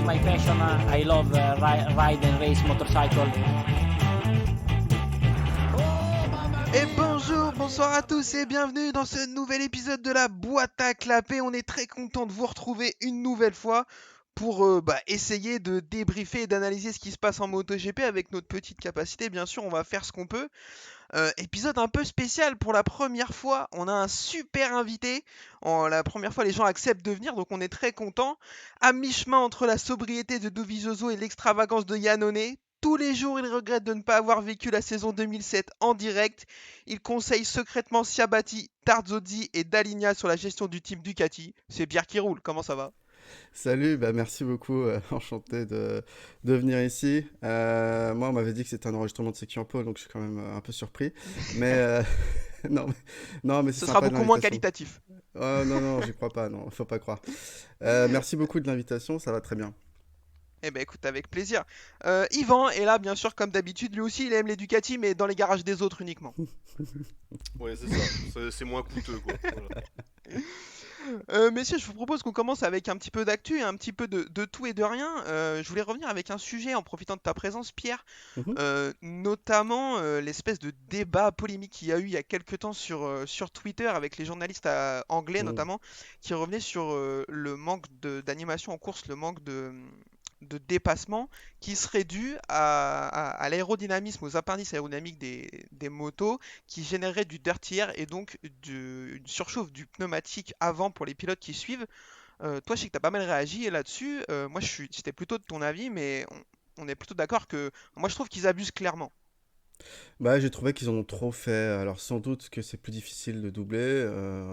my passion. I love ride and race motorcycle. Et bonjour, bonsoir à tous et bienvenue dans ce nouvel épisode de la boîte à clapper. On est très content de vous retrouver une nouvelle fois pour essayer de débriefer et d'analyser ce qui se passe en MotoGP avec notre petite capacité. Bien sûr, on va faire ce qu'on peut. Épisode un peu spécial pour la première fois. On a un super invité. La première fois, les gens acceptent de venir, donc on est très content. À mi-chemin entre la sobriété de Dovizioso et l'extravagance de Yannone. Tous les jours, il regrette de ne pas avoir vécu la saison 2007 en direct. Il conseille secrètement Ciabatti, Tarzozzi et Daligna sur la gestion du team Ducati. C'est Pierre qui roule, comment ça va? Salut, merci beaucoup, enchanté de venir ici. Moi, on m'avait dit que c'était un enregistrement de Seki en Pole, donc je suis quand même un peu surpris. Mais non, mais, non, mais c'est Ce sera sympa de beaucoup moins l'invitation. qualitatif. Oh non, non, j'y crois pas, non, faut pas croire. Merci beaucoup de l'invitation, ça va très bien. Eh ben écoute, avec plaisir. Yvan est là, bien sûr, comme d'habitude. Lui aussi, il aime les Ducati, mais dans les garages des autres uniquement. Ouais, c'est ça. C'est moins coûteux, quoi. Voilà. Messieurs, je vous propose qu'on commence avec un petit peu d'actu et un petit peu de tout et de rien. Je voulais revenir avec un sujet en profitant de ta présence, Pierre, Mhm. notamment l'espèce de débat polémique qu'il y a eu il y a quelques temps sur Twitter avec les journalistes anglais Mm. notamment, qui revenaient sur le manque d'animation en course, le manque de dépassement qui serait dû à l'aérodynamisme, aux appendices aérodynamiques des motos qui générerait du dirty air et donc une surchauffe du pneumatique avant pour les pilotes qui suivent. Toi, je sais que tu as pas mal réagi là-dessus. Moi, j'étais plutôt de ton avis, mais on est plutôt d'accord que moi, je trouve qu'ils abusent clairement. Bah, j'ai trouvé qu'ils en ont trop fait. Alors, sans doute que c'est plus difficile de doubler.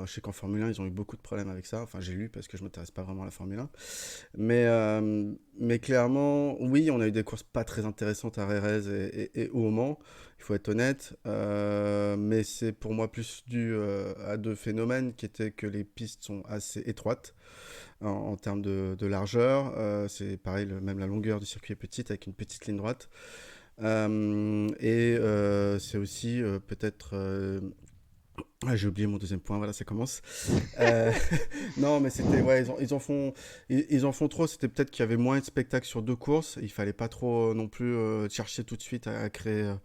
Je sais qu'en Formule 1, ils ont eu beaucoup de problèmes avec ça. Enfin, j'ai lu parce que je m'intéresse pas vraiment à la Formule 1. Mais clairement, oui, on a eu des courses pas très intéressantes à Jerez et au Mans, il faut être honnête. Mais c'est pour moi plus dû à deux phénomènes qui étaient que les pistes sont assez étroites en termes de largeur. C'est pareil, même la longueur du circuit est petite avec une petite ligne droite. C'est aussi peut-être... Ah, j'ai oublié mon deuxième point, voilà, ça commence. Euh, non, mais c'était, ouais, ils en font trop. C'était peut-être qu'il y avait moins de spectacles sur deux courses. Il fallait pas trop non plus chercher tout de suite à créer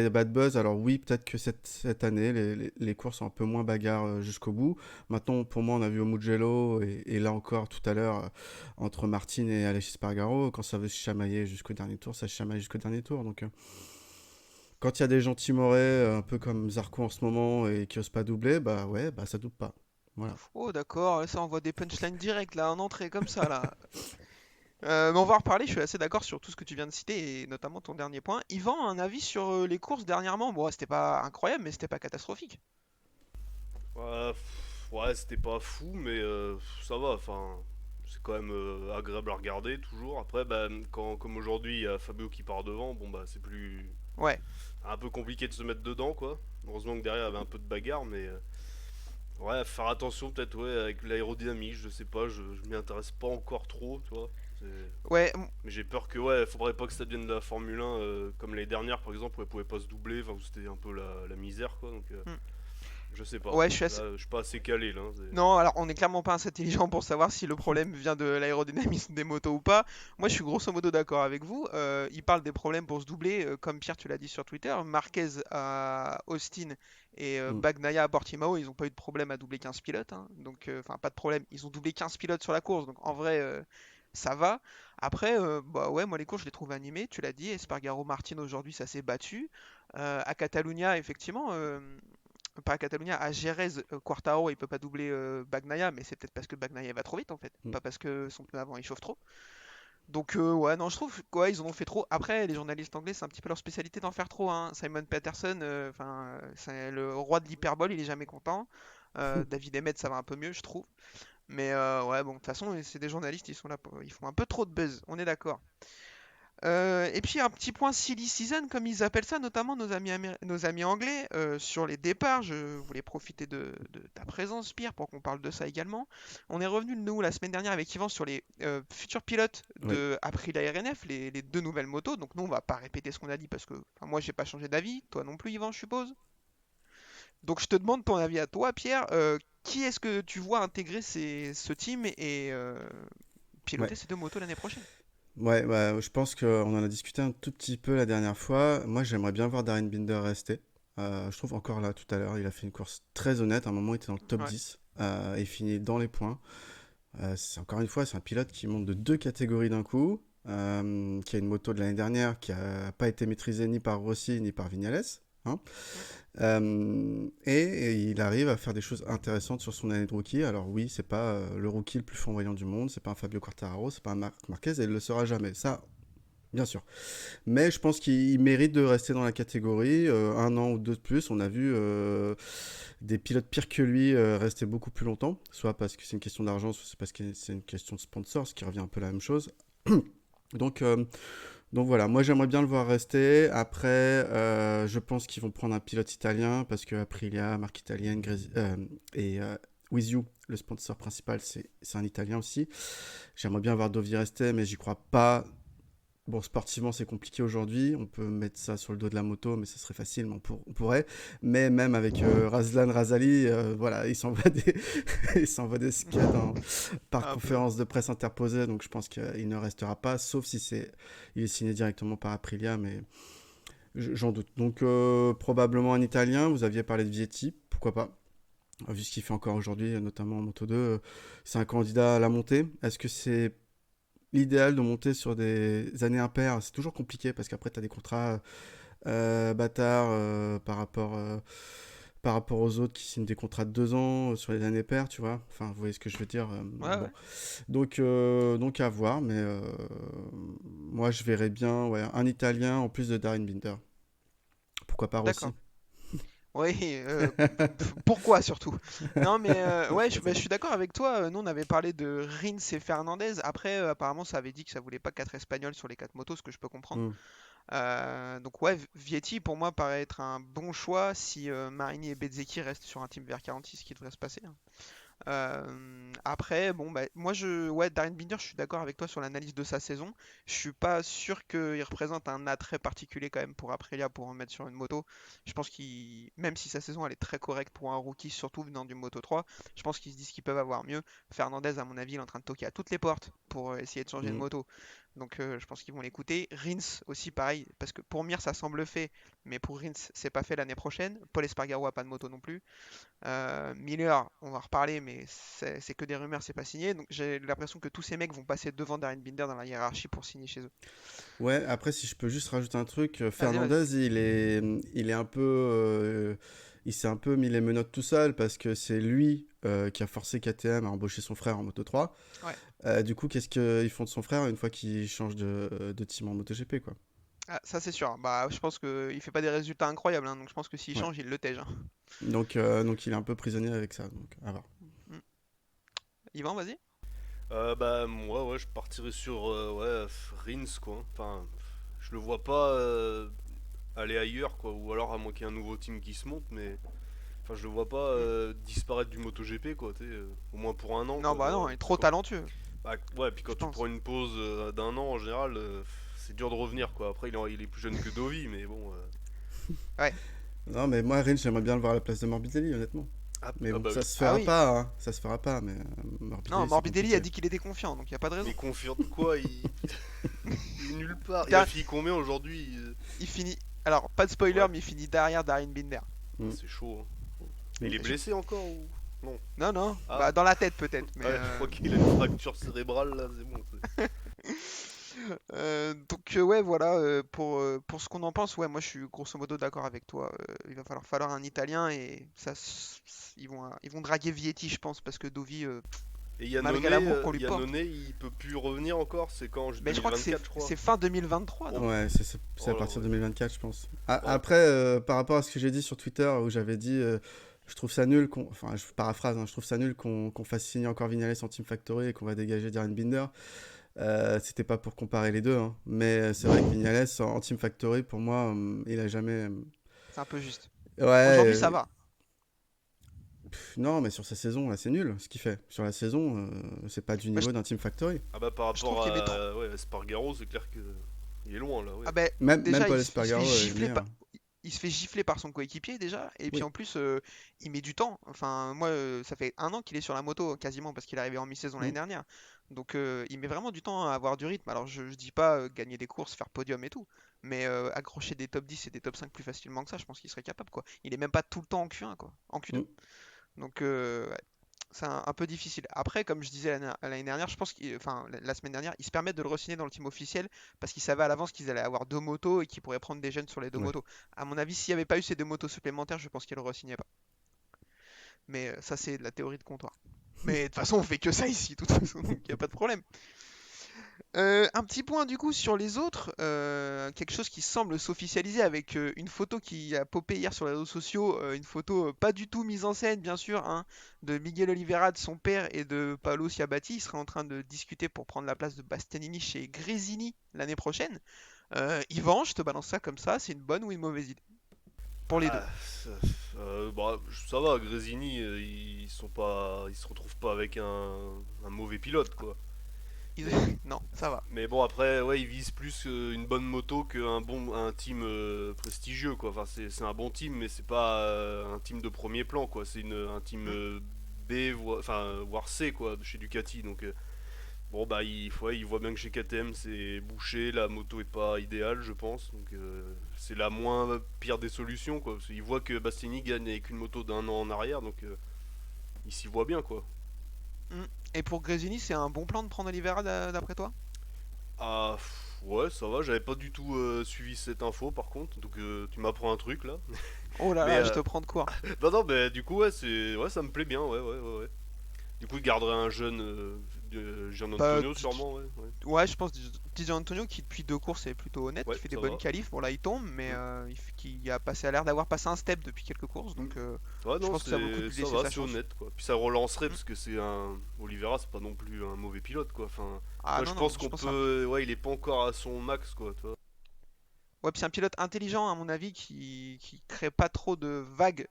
des bad buzz. Alors oui, peut-être que cette année, les courses sont un peu moins bagarres jusqu'au bout. Maintenant, pour moi, on a vu au Mugello et là encore tout à l'heure entre Martin et Aleix Spargaro, quand ça veut se chamailler jusqu'au dernier tour, ça se chamaille jusqu'au dernier tour. Donc quand il y a des gens timorés, un peu comme Zarco en ce moment, et qui osent pas doubler, bah ouais, bah ça double pas. Voilà. Oh, d'accord, ça envoie des punchlines directes là, en entrée comme ça là. Mais on va en reparler, je suis assez d'accord sur tout ce que tu viens de citer et notamment ton dernier point. Yvan, un avis sur les courses dernièrement? Bon, c'était pas incroyable, mais c'était pas catastrophique. Ouais, c'était pas fou, mais ça va. Enfin, c'est quand même agréable à regarder, toujours. Après, bah, comme aujourd'hui, il y a Fabio qui part devant, bon, bah, c'est plus... Ouais. un peu compliqué de se mettre dedans, quoi. Heureusement que derrière, il y avait un peu de bagarre, mais... ouais, faire attention peut-être, ouais, avec l'aérodynamique, je sais pas, je m'y intéresse pas encore trop, tu vois. C'est- Ouais, Mais j'ai peur que, ouais, faudrait pas que ça devienne de la Formule 1 comme les dernières, par exemple, où elle pouvait pas se doubler, enfin, où c'était un peu la misère, quoi. Donc, hmm. je sais pas. Ouais, je suis assez... Là, je suis pas assez calé, là. Non, alors on est clairement pas assez intelligent pour savoir si le problème vient de l'aérodynamisme des motos ou pas. Moi, je suis grosso modo d'accord avec vous. Il parle des problèmes pour se doubler, comme Pierre, tu l'as dit sur Twitter. Marquez à Austin et Mm. Bagnaia à Portimao, ils ont pas eu de problème à doubler 15 pilotes, hein. Donc, enfin, pas de problème. Ils ont doublé 15 pilotes sur la course, donc en vrai, ça va. Après, bah ouais, moi les courses, je les trouve animées. Tu l'as dit, Espargaro Martin aujourd'hui, ça s'est battu. À Catalunya, effectivement. Pas à Catalunya, à Jerez, Quartaro il peut pas doubler Bagnaia, mais c'est peut-être parce que Bagnaia va trop vite en fait, Mm. pas parce que son pneu avant il chauffe trop. Donc ouais, non, je trouve quoi, ils en ont fait trop. Après, les journalistes anglais, c'est un petit peu leur spécialité d'en faire trop, hein. Simon Peterson, enfin, c'est le roi de l'hyperbole, il est jamais content. David Emmett, ça va un peu mieux, je trouve. Mais ouais, bon, de toute façon, c'est des journalistes, ils sont là, ils font un peu trop de buzz, on est d'accord. Et puis un petit point silly season, comme ils appellent ça, notamment nos amis anglais, sur les départs. Je voulais profiter de ta présence, Pierre, pour qu'on parle de ça également. On est revenu, nous, la semaine dernière avec Yvan sur les futurs pilotes Oui. de Aprilia RNF, les deux nouvelles motos. Donc nous, on va pas répéter ce qu'on a dit parce que enfin, moi, j'ai pas changé d'avis. Toi non plus, Yvan, je suppose. Donc je te demande ton avis à toi, Pierre. Qui est-ce que tu vois intégrer ce team et piloter Ouais. ces deux motos l'année prochaine. Ouais, bah, je pense qu'on en a discuté un tout petit peu la dernière fois. Moi, j'aimerais bien voir Darren Binder rester. Je trouve encore là, tout à l'heure, il a fait une course très honnête. À un moment, il était dans le top Ouais. 10. Il finit dans les points. Encore une fois, c'est un pilote qui monte de 2 catégories d'un coup, qui a une moto de l'année dernière qui n'a pas été maîtrisée ni par Rossi ni par Vignales, hein. Et il arrive à faire des choses intéressantes sur son année de rookie. Alors oui, c'est pas le rookie le plus flamboyant du monde, c'est pas un Fabio Quartararo, c'est pas un Marc Marquez, et il le sera jamais. Ça, bien sûr. Mais je pense qu'il mérite de rester dans la catégorie. 1 an ou 2 de plus. On a vu des pilotes pires que lui rester beaucoup plus longtemps, soit parce que c'est une question d'argent, soit c'est parce que c'est une question de sponsor, ce qui revient un peu à la même chose. Donc, euh, donc voilà, moi j'aimerais bien le voir rester. Après, je pense qu'ils vont prendre un pilote italien parce que Aprilia, marque italienne, et With You, le sponsor principal, c'est un italien aussi. J'aimerais bien voir Dovi rester, mais j'y crois pas. Bon, sportivement, c'est compliqué aujourd'hui. On peut mettre ça sur le dos de la moto, mais ce serait facile, mais on pourrait. Mais même avec Razlan Razali, voilà, il s'envoie des, il s'envoie des skates par Ah, conférence de presse interposée, donc je pense qu'il ne restera pas, sauf si il est signé directement par Aprilia, mais j'en doute. Donc probablement un Italien. Vous aviez parlé de Vietti, pourquoi pas? Vu ce qu'il fait encore aujourd'hui, notamment en Moto 2, c'est un candidat à la montée. Est-ce que c'est l'idéal de monter sur des années impaires? C'est toujours compliqué parce qu'après, tu as des contrats bâtards par rapport aux autres qui signent des contrats de 2 ans sur les années paires, tu vois. Enfin, vous voyez ce que je veux dire. ouais, Bon. ouais. Donc à voir, mais moi, je verrais bien un Italien en plus de Darren Binder. Pourquoi pas Rossi? D'accord. Oui, pourquoi surtout? Non, mais ouais, je suis d'accord avec toi. Nous, on avait parlé de Rins et Fernandez. Après, apparemment, ça avait dit que ça voulait pas 4 Espagnols sur les 4 motos, ce que je peux comprendre. Hmm. Donc ouais, Vietti pour moi paraît être un bon choix si Marini et Bezzecchi restent sur un team VR46, ce qui devrait se passer, hein. Après, bon, bah, ouais, Darren Binder, je suis d'accord avec toi sur l'analyse de sa saison. Je suis pas sûr qu'il représente un attrait particulier quand même pour Aprilia pour en mettre sur une moto. Je pense même si sa saison elle est très correcte pour un rookie, surtout venant du Moto 3, je pense qu'ils se disent qu'ils peuvent avoir mieux. Fernandez, à mon avis, il est en train de toquer à toutes les portes pour essayer de changer de Hmm. moto. Donc je pense qu'ils vont l'écouter. Rins aussi pareil, parce que pour Mir ça semble fait, mais pour Rins c'est pas fait l'année prochaine. Paul Espargaro a pas de moto non plus. Miller, on va en reparler, mais c'est que des rumeurs, c'est pas signé. Donc j'ai l'impression que tous ces mecs vont passer devant Darren Binder dans la hiérarchie pour signer chez eux. Ouais, après, si je peux juste rajouter un truc, Vas-y, vas-y. Fernandez, il est un peu, il s'est un peu mis les menottes tout seul parce que c'est lui qui a forcé KTM à embaucher son frère en Moto 3. Ouais. Du coup, qu'est-ce qu'ils font de son frère une fois qu'il change de team en MotoGP, quoi? Ah, ça c'est sûr. Bah, je pense qu'il fait pas des résultats incroyables, hein, donc je pense que s'il Ouais. change, il le tège, hein. Donc il est un peu prisonnier avec ça. Donc, à voir. Mm. Yvan, vas-y. Bah moi ouais je partirais sur Rins quoi. Enfin je le vois pas aller ailleurs quoi, ou alors à moins qu'il y ait un nouveau team qui se monte, mais enfin je le vois pas Mm. disparaître du MotoGP quoi, tu sais, au moins pour 1 an Non, quoi, tu bah vois. non, il est Parce trop que talentueux, bah, ouais, puis je quand tu pense. prends une pause d'1 an en général, c'est dur de revenir quoi. Après il est plus jeune que Dovi, mais bon. Ouais. Non, mais moi, Rins, j'aimerais bien le voir à la place de Morbidelli, honnêtement. Mais bon, Bah ça oui. se Ah fera oui. pas, hein. Ça se fera pas, mais Non, Morbidelli, c'est Morbidelli a compliqué. dit qu'il était confiant, donc il y a pas de Mais raison. confiant de quoi il est nulle part. Il a Der- fini combien aujourd'hui Il finit. Alors, pas de spoiler, Ouais, mais il finit derrière Darren Binder. Mm. c'est chaud, hein. Mm. Il est blessé encore ou non? Non, non, Ah, bah dans la tête peut-être, mais ouais, je crois qu'il a une fracture cérébrale là, c'est bon. donc ouais voilà pour ce qu'on en pense, ouais moi je suis grosso modo d'accord avec toi. Il va falloir un Italien et ils vont draguer Vietti je pense parce que Dovi Et malgré l'amour qu'on lui porte, Yannone, il peut plus revenir encore, c'est quand? mais je crois que c'est 2024, je crois. c'est fin 2023 non? Oh, Ouais, c'est à oh là, partir de ouais. 2024, je pense. Ouais. Après, par rapport à ce que j'ai dit sur Twitter, où j'avais dit, je trouve ça nul enfin, je paraphrase, hein, je trouve ça nul qu'on fasse signer encore Vignales en Team Factory et qu'on va dégager Darren Binder. C'était pas pour comparer les deux, hein, mais c'est vrai que Vignales en Team Factory, pour moi, il a jamais. C'est un peu juste. Ouais, Aujourd'hui ça va. non, mais sur sa saison, là, c'est nul ce qu'il fait. Sur la saison, c'est pas du Bah, niveau d'un Team Factory. Ah bah par je trouve rapport qu'il est trop. à ouais, Espargaro, c'est clair que il est loin là, ouais. Ah ben Même déjà Paul il se fait Espargaro est gifler meilleur. il se fait gifler par son coéquipier déjà, et puis Oui. en plus il met du temps. Enfin moi ça fait 1 an qu'il est sur la moto quasiment parce qu'il est arrivé en mi-saison l'année Mm. dernière. Donc il met vraiment du temps à avoir du rythme. Alors je dis pas gagner des courses, faire podium et tout, mais accrocher des top 10 et des top 5 plus facilement que ça, je pense qu'il serait capable quoi. Il est même pas tout le temps en Q1 quoi, en Q2. Mm. Donc ouais, c'est un peu difficile. Après, comme je disais l'année dernière, je pense enfin la semaine dernière, ils se permettent de le re-signer dans le team officiel parce qu'ils savaient à l'avance qu'ils allaient avoir deux motos et qu'ils pourraient prendre des jeunes sur les deux Ouais. motos. À mon avis, s'il n'y avait pas eu ces deux motos supplémentaires, je pense qu'ils le re-signaient pas. Mais ça, c'est de la théorie de comptoir. Mais de toute façon, on fait que ça ici, de toute façon, donc il n'y a pas de problème. Un petit point du coup sur les autres, quelque chose qui semble s'officialiser avec une photo qui a popé hier sur les réseaux sociaux, une photo pas du tout mise en scène bien sûr, hein, de Miguel Oliveira, de son père et de Paolo Ciabatti. Ils seraient en train de discuter pour prendre la place de Bastianini chez Gresini l'année prochaine. Yvan, je te balance ça comme ça, c'est une bonne ou une mauvaise idée? Pour les deux. Ah, ça, bah, ça va, Grésini, ils se retrouvent pas avec un mauvais pilote, quoi. Ils- Mais, Non, ça va. mais bon, après, ouais, ils visent plus une bonne moto un team prestigieux, quoi. Enfin, c'est un bon team, mais c'est pas un team de premier plan, quoi. C'est un team Mm. B, voire C, quoi, de chez Ducati. Donc, bon, bah, il voit bien que chez KTM, c'est bouché, la moto est pas idéale, je pense. Donc, c'est la moins pire des solutions, quoi. Parce qu'il voit que Bastiani gagne avec une moto d'un an en arrière, donc il s'y voit bien, quoi. Mm. Et pour Gresini, c'est un bon plan de prendre Oliveira d'après toi? Ah, ouais, ça va, j'avais pas du tout suivi cette info par contre, donc tu m'apprends un truc là. Oh là Mais là, je te prends de court. non, non, mais du coup, ouais, ouais, ça me plaît bien, ouais, ouais, ouais, ouais. Du coup, il garderait un jeune Gian Bah, Antonio, sûrement, ouais, ouais. ouais, je pense Di Antonio qui depuis deux courses est plutôt honnête, Ouais, qui fait des ça bonnes va. qualifs. Bon là il tombe, mais Mm. qui a l'air d'avoir passé un step depuis quelques courses, Mm. donc Ouais, je non, pense que ça vaut le coup de lui ça laisser va, sa c'est chance. honnête, quoi. Puis ça relancerait, Mm. parce que Oliveira, c'est pas non plus un mauvais pilote, quoi. Enfin, Ah moi, je non pense non, je qu'on pense que c'est peut. Ouais, il est pas encore à son max, quoi, tu vois. ouais, puis c'est un pilote intelligent à mon avis qui crée pas trop de vagues.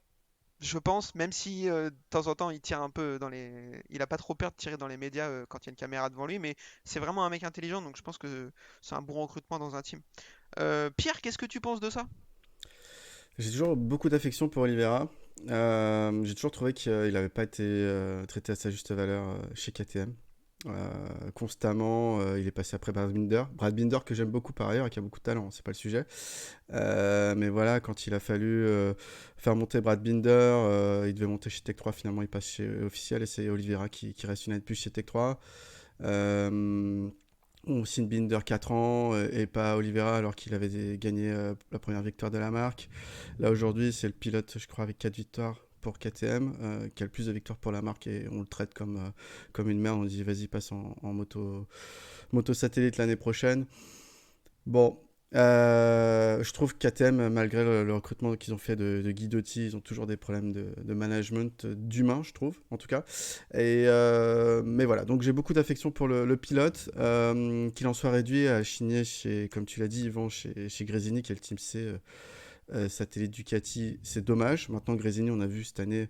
Je pense, même si de temps en temps il tire un peu dans les, il a pas trop peur de tirer dans les médias quand il y a une caméra devant lui, mais c'est vraiment un mec intelligent, donc je pense que c'est un bon recrutement dans un team. Pierre, qu'est-ce que tu penses de ça? J'ai toujours beaucoup d'affection pour Oliveira. J'ai toujours trouvé qu'il n'avait pas été traité à sa juste valeur chez KTM. Constamment, il est passé après Brad Binder. Brad Binder que j'aime beaucoup par ailleurs et qui a beaucoup de talent, c'est pas le sujet. Mais voilà, quand il a fallu faire monter Brad Binder, il devait monter chez Tech 3, finalement il passe chez Official et c'est Oliveira qui reste une année de plus chez Tech 3. On signe Binder 4 ans et pas Oliveira alors qu'il avait gagné la première victoire de la marque. Là aujourd'hui, c'est le pilote, je crois, avec 4 victoires pour KTM, qui a le plus de victoires pour la marque et on le traite comme une merde. On dit vas-y, passe en moto satellite l'année prochaine. Bon, je trouve que KTM, malgré le recrutement qu'ils ont fait de Guidotti, ils ont toujours des problèmes de management, d'humain, je trouve, en tout cas. Mais voilà, donc j'ai beaucoup d'affection pour le pilote, qu'il en soit réduit à signer comme tu l'as dit, Yvan, chez Gresini, qui est le Team C satellite Ducati, c'est dommage. Maintenant, Gresini, on a vu cette année,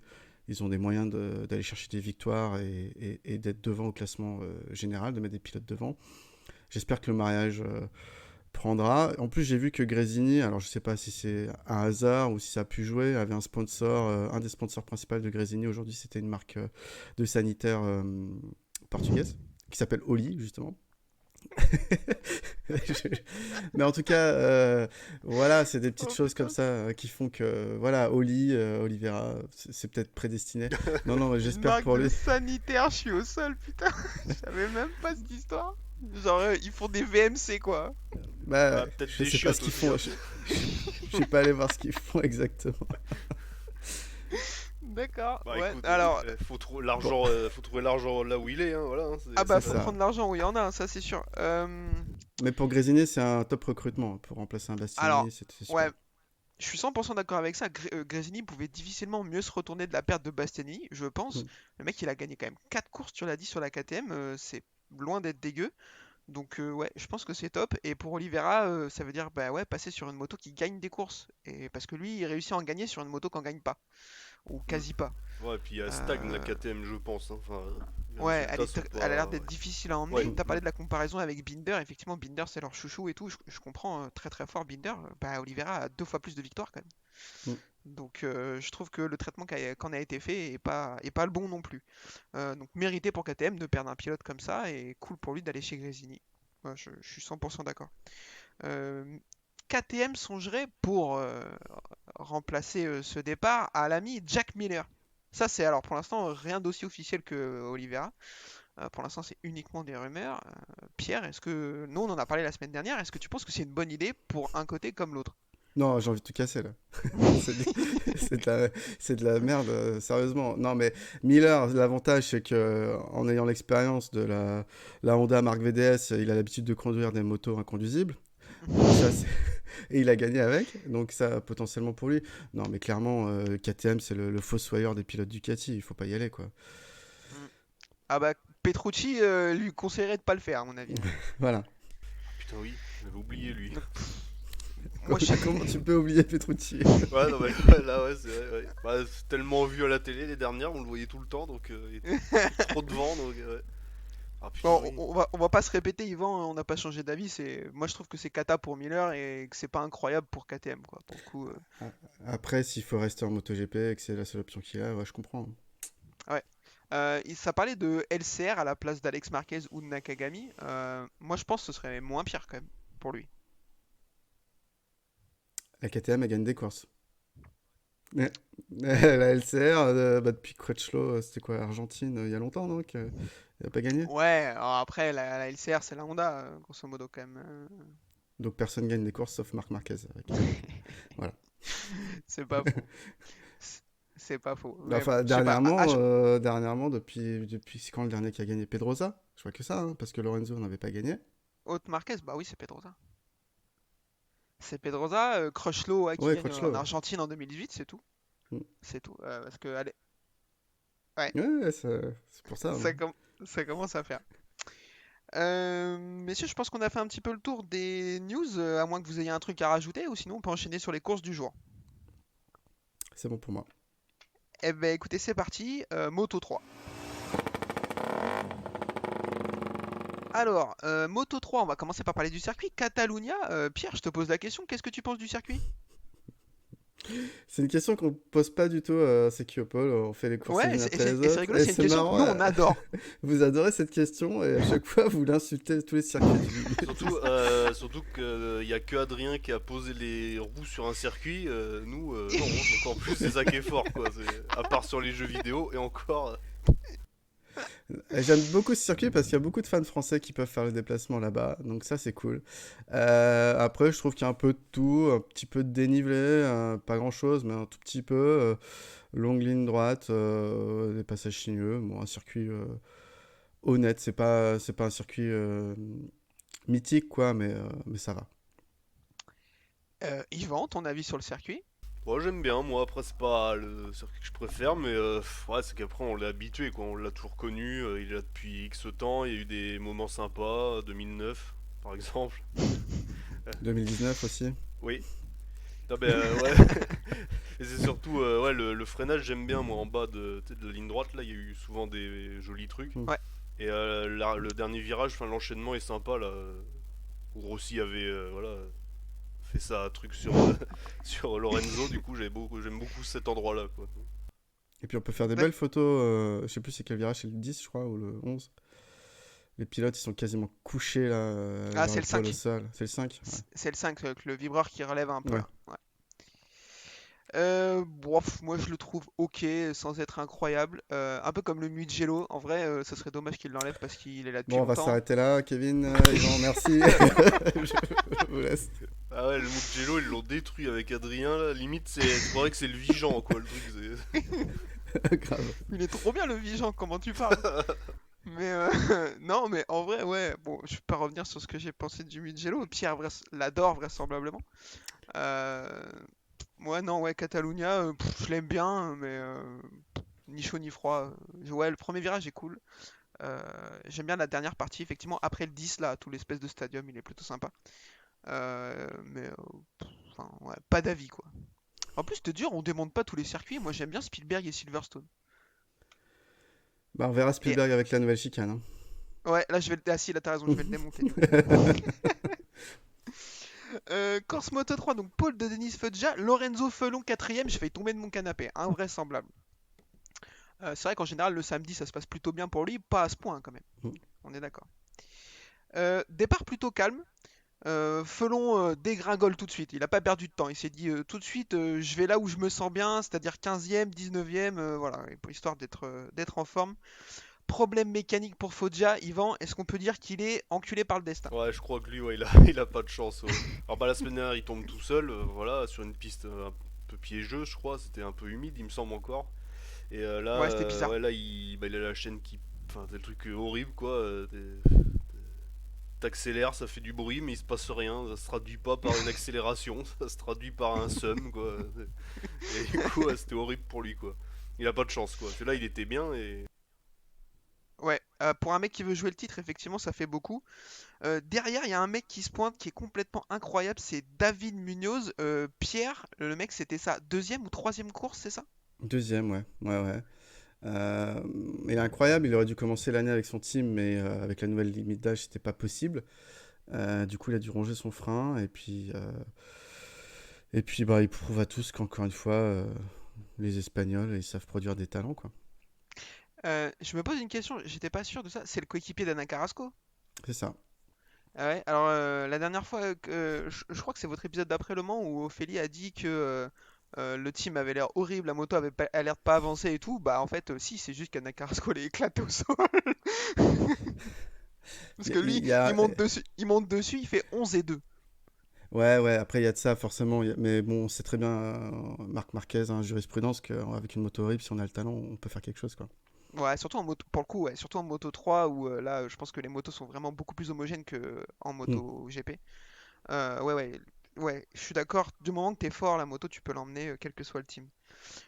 ils ont des moyens d'aller chercher des victoires et d'être devant au classement général, de mettre des pilotes devant. J'espère que le mariage prendra. En plus, j'ai vu que Gresini, alors je sais pas si c'est un hasard ou si ça a pu jouer, avait un sponsor, un des sponsors principaux de Gresini aujourd'hui, c'était une marque de sanitaire portugaise qui s'appelle Oli, justement. Mais en tout cas, voilà, c'est des petites Oh choses comme putain, ça qui font que, voilà, Oliveira, c'est peut-être prédestiné. Non, non, mais une j'espère marque pour de lui. sanitaire, je suis au sol, putain. Je savais même pas cette histoire. Genre, ils font des VMC quoi. Bah, Bah, peut-être je des sais pas chiottes ce qu'ils aussi, font. hein. Je suis pas allé voir ce qu'ils font exactement. D'accord, Bah ouais. écoute, Alors, Bon, faut trouver l'argent là où il est, hein, voilà, hein, ah c'est bah, c'est faut ça. ça. prendre l'argent où il y en a, ça c'est sûr. Mais pour Grésini, c'est un top recrutement. Pour remplacer un Alors, Bastianini, c'est ouais, super. je suis 100% d'accord avec ça. Gresini pouvait difficilement mieux se retourner de la perte de Bastianini, je pense. Mm. Le mec, il a gagné quand même 4 courses, tu l'as dit, sur la KTM, c'est loin d'être dégueu. Donc ouais, je pense que c'est top. Et pour Oliveira, ça veut dire bah ouais, passer sur une moto qui gagne des courses. Et parce que lui, il réussit à en gagner sur une moto qu'en gagne pas, ou Mm. quasi pas. Ouais, et puis elle stagne la Euh, KTM, je pense, hein. Enfin, les Ouais, résultats sont elle a l'air pas. d'être difficile à Ouais, emmener. Mm. T'as mm. parlé de la comparaison avec Binder. Effectivement, Binder, c'est leur chouchou et tout. Je comprends très très fort Binder. Bah, Oliveira a deux fois plus de victoires quand même. Mm. Donc je trouve que le traitement qu'en a été fait est pas le bon non plus. Donc mérité pour KTM de perdre un pilote comme ça et cool pour lui d'aller chez Gresini. Ouais, je suis 100% d'accord. Euh, KTM songerait pour remplacer ce départ à l'ami Jack Miller. Ça c'est alors pour l'instant rien d'aussi officiel que Oliveira. Pour l'instant c'est uniquement des rumeurs. Pierre, est-ce que nous on en a parlé la semaine dernière, est-ce que tu penses que c'est une bonne idée pour un côté comme l'autre? Non, j'ai envie de tout casser là. C'est de, c'est de la merde, sérieusement. Non, mais Miller, l'avantage, c'est que en ayant l'expérience de la Honda Mark VDS, il a l'habitude de conduire des motos inconduisibles. Donc ça, et il a gagné avec, donc ça, potentiellement pour lui. Non, mais clairement, KTM, c'est le fossoyeur des pilotes Ducati, il faut pas y aller, quoi. Mm. Ah bah Petrucci lui conseillerait de pas le faire à mon avis. Voilà. Putain, oui, j'avais oublié lui. Donc, moi je... Comment tu peux oublier Petrucci? Ouais, non, mais là, ouais, c'est vrai. Ouais. Bah, c'est tellement vu à la télé les dernières, on le voyait tout le temps, donc il était trop devant, donc ouais. Ah putain, Bon, oui. on va pas se répéter, Yvan, on n'a pas changé d'avis. Moi, je trouve que c'est Kata pour Miller et que c'est pas incroyable pour KTM, quoi. Pour le coup, Après, s'il faut rester en MotoGP et que c'est la seule option qu'il a, ouais, je comprends. ouais. Ça parlait de LCR à la place d'Alex Marquez ou de Nakagami. Moi, je pense que ce serait moins pire quand même pour lui. La KTM, elle gagne des courses. Ouais. La LCR, bah, depuis Crutchlow, c'était quoi, Argentine, il y a longtemps, donc il a pas gagné. Ouais, alors après, la LCR, c'est la Honda, grosso modo, quand même. Donc personne gagne des courses sauf Marc Marquez. Voilà. C'est pas faux. C'est c'est pas faux. Mais bon, Enfin, je sais pas. dernièrement, depuis c'est quand le dernier qui a gagné Pedrosa? Je crois que ça, hein, parce que Lorenzo n'avait pas gagné. Haute Marquez, bah oui, c'est Pedrosa. C'est Pedrosa, Crutchlow, ouais, qui Ouais, gagne en Crutchlow. Argentine en 2018, c'est tout. Ouais, C'est tout. Parce que, allez, ouais, ouais, c'est pour ça, hein. ça, ça commence à faire. Messieurs, je pense qu'on a fait un petit peu le tour des news, à moins que vous ayez un truc à rajouter, ou sinon on peut enchaîner sur les courses du jour. C'est bon pour moi. Eh ben écoutez, c'est parti, Moto 3. Alors, Moto 3, on va commencer par parler du circuit. Catalunya, Pierre, je te pose la question, qu'est-ce que tu penses du circuit? C'est une question qu'on pose pas du tout à Sekiopol. On fait les courses les Ouais, unes après les et c'est autres. rigolo, Et c'est une c'est question que marrant, nous on adore. vous adorez cette question et à chaque fois vous l'insultez tous les circuits du. Surtout qu'il n'y a que Adrien qui a posé les roues sur un circuit, nous, non, donc en plus c'est ça qui est fort, quoi. À part sur les jeux vidéo, et encore. J'aime beaucoup ce circuit parce qu'il y a beaucoup de fans français qui peuvent faire le déplacement là-bas, donc ça c'est cool. Après, je trouve qu'il y a un peu de tout, un petit peu de dénivelé, pas grand-chose, mais un tout petit peu. Longue ligne droite, des passages sinueux, bon, un circuit honnête, c'est pas un circuit mythique quoi, mais ça va. Yvan, ton avis sur le circuit? Moi j'aime bien, moi après c'est pas le circuit que je préfère, mais ouais, c'est qu'après on l'est habitué, quoi. On l'a toujours connu, il est là depuis X temps, il y a eu des moments sympas, 2009 par exemple. 2019 aussi. Oui. Ah ben ouais. Et c'est surtout ouais, le freinage, j'aime bien moi en bas tu sais, de la ligne droite là, il y a eu souvent des jolis trucs. Mm. Ouais. Et le dernier virage, enfin l'enchaînement est sympa là. Où Rossi avait voilà, fait ça truc sur, sur Lorenzo, du coup j'aime beaucoup cet endroit là quoi. Et puis on peut faire des Ouais. belles photos, je sais plus c'est quel virage, c'est le 10 je crois, ou le 11. Les pilotes ils sont quasiment couchés là, Ah, leur c'est le épaule 5. au sol. C'est le 5? C'est le 5, avec le vibreur qui relève un peu, Ouais. là. Ouais. Bof, moi je le trouve ok, sans être incroyable. Un peu comme le Mugello. En vrai, ça serait dommage qu'il l'enlève parce qu'il est là depuis Bon, on va longtemps. s'arrêter là, Kevin, Yvan, merci. Je vous laisse. Ah ouais, le Mugello ils l'ont détruit avec Adrien là, limite c'est croirais que c'est le Vigan quoi le truc. Grave. Il est trop bien le Vigan, comment tu parles? Mais non, mais en vrai, ouais. Bon, je vais pas revenir sur ce que j'ai pensé du Mugello. Pierre l'adore vraisemblablement. Euh, Ouais, non, ouais, Catalunya, je l'aime bien, mais ni chaud ni froid. Ouais, le premier virage est cool. Euh, J'aime bien la dernière partie, effectivement. Après le 10, là, tout l'espèce de stadium, il est plutôt sympa. Mais enfin, ouais, pas d'avis, quoi. En plus, te dire, on démonte pas tous les circuits. Moi, j'aime bien Spielberg et Silverstone. Bah, on verra Et Spielberg avec la nouvelle chicane, ouais, là, je vais le... Ah si, là, t'as raison, je vais le démonter. hein. Course Moto 3, donc Paul de Denis Foggia, Lorenzo Felon 4ème, j'ai failli tomber de mon canapé, invraisemblable. C'est vrai qu'en général le samedi ça se passe plutôt bien pour lui, pas à ce point quand même, Mm. on est d'accord. Départ plutôt calme, Felon dégringole tout de suite, il a pas perdu de temps, il s'est dit tout de suite je vais là où je me sens bien, c'est-à-dire 15ème, 19ème, voilà, histoire d'être en forme. Problème mécanique pour Foggia, Yvan, est-ce qu'on peut dire qu'il est enculé par le destin? Ouais, je crois que lui, ouais, il a pas de chance. Ouais. Alors, bah, la semaine dernière, il tombe tout seul, voilà, sur une piste un peu piégeuse, je crois. C'était un peu humide, il me semble encore. Et là, Ouais, c'était bizarre. ouais, là, il a la chaîne qui. Enfin, c'est le truc horrible, quoi. T'accélères, ça fait du bruit, mais il se passe rien. Ça se traduit pas par une accélération, ça se traduit par un sum, quoi. Et du coup, ouais, c'était horrible pour lui, quoi. Il a pas de chance, quoi. Celui-là, il était bien et. Ouais, pour un mec qui veut jouer le titre, effectivement, ça fait beaucoup. Derrière, il y a un mec qui se pointe qui est complètement incroyable, c'est David Munoz. Pierre, le mec, c'était sa deuxième ou troisième course, c'est ça? Deuxième, ouais. Ouais, ouais. Euh, il est incroyable, il aurait dû commencer l'année avec son team, mais avec la nouvelle limite d'âge, c'était pas possible. Du coup, il a dû ronger son frein, et puis bah, il prouve à tous qu'encore une fois, les Espagnols, ils savent produire des talents, quoi. Je me pose une question, j'étais pas sûr de ça. C'est le coéquipier d'Anna Carrasco? C'est ça. Ah ouais, alors la dernière fois, je crois que c'est votre épisode d'après Le Mans où Ophélie a dit que le team avait l'air horrible, la moto avait a l'air de pas avancer et tout. Bah en fait, si, c'est juste qu'Anna Carrasco l'est éclaté au sol. Parce Il y a- que il lui, y a- il monte dessus, il fait 11 et 2. Ouais, ouais, après il y a de ça forcément, mais bon, c'est très bien, Marc Marquez, hein, jurisprudence, qu'avec une moto horrible, si on a le talent, on peut faire quelque chose, quoi. Ouais, surtout en moto, pour le coup, ouais, surtout en moto 3 où là, je pense que les motos sont vraiment beaucoup plus homogènes que en Mm. moto GP. Ouais, ouais, ouais, je suis d'accord. Du moment que t'es fort, la moto, tu peux l'emmener, quel que soit le team.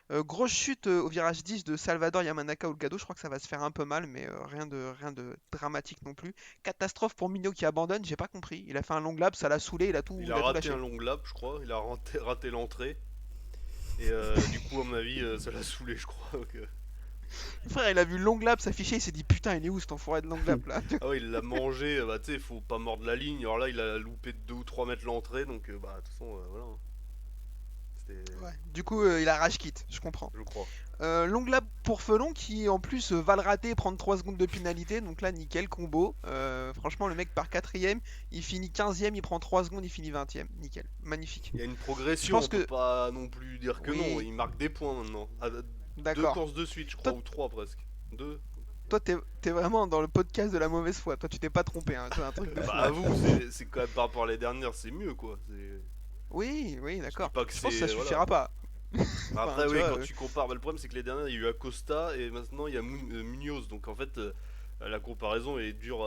Grosse chute au virage 10 de Salvador Yamanaka Olgado, je crois que ça va se faire un peu mal, mais rien de dramatique non plus. Catastrophe pour Mignot qui abandonne, j'ai pas compris. Il a fait un long lap, ça l'a saoulé, Il il a a tout raté un lâché. long lap, je crois. Il a raté l'entrée. Et du coup, à mon avis, ça l'a saoulé, je crois. Donc, Frère, il a vu long lap s'afficher, il s'est dit putain, il est où cet enfoiré de long lap là? ah ouais, il l'a mangé. Bah, tu sais, faut pas mordre la ligne. Alors là, il a loupé de 2 ou 3 mètres l'entrée. Donc, bah, de toute façon, voilà. C'était. Ouais. Du coup, il a rage quit, je comprends. Je crois. Long lap pour Felon qui en plus va le rater et prendre 3 secondes de pénalité. Donc là, nickel, combo. Franchement, le mec part 4ème, il finit 15ème, il prend 3 secondes, il finit 20ème. Nickel, magnifique. Il y a une Je progression, pense on peut que. pas non plus dire que non. Oui, Il marque des points maintenant. Ah, deux d'accord. courses de suite, je crois, Toi, ou trois presque. Deux. toi, t'es vraiment dans le podcast de la mauvaise foi. Toi, tu t'es pas trompé, hein. C'est un truc de Bah, fou. avoue, c'est quand même par rapport à les dernières, c'est mieux quoi. Oui, oui, Je dis d'accord. pas que Je pense que ça c'est. Voilà. suffira pas. Enfin, Après, tu oui, vois. quand tu compares, bah, le problème c'est que les dernières, il y a eu Acosta et maintenant il y a Munoz. Donc en fait, la comparaison est dure.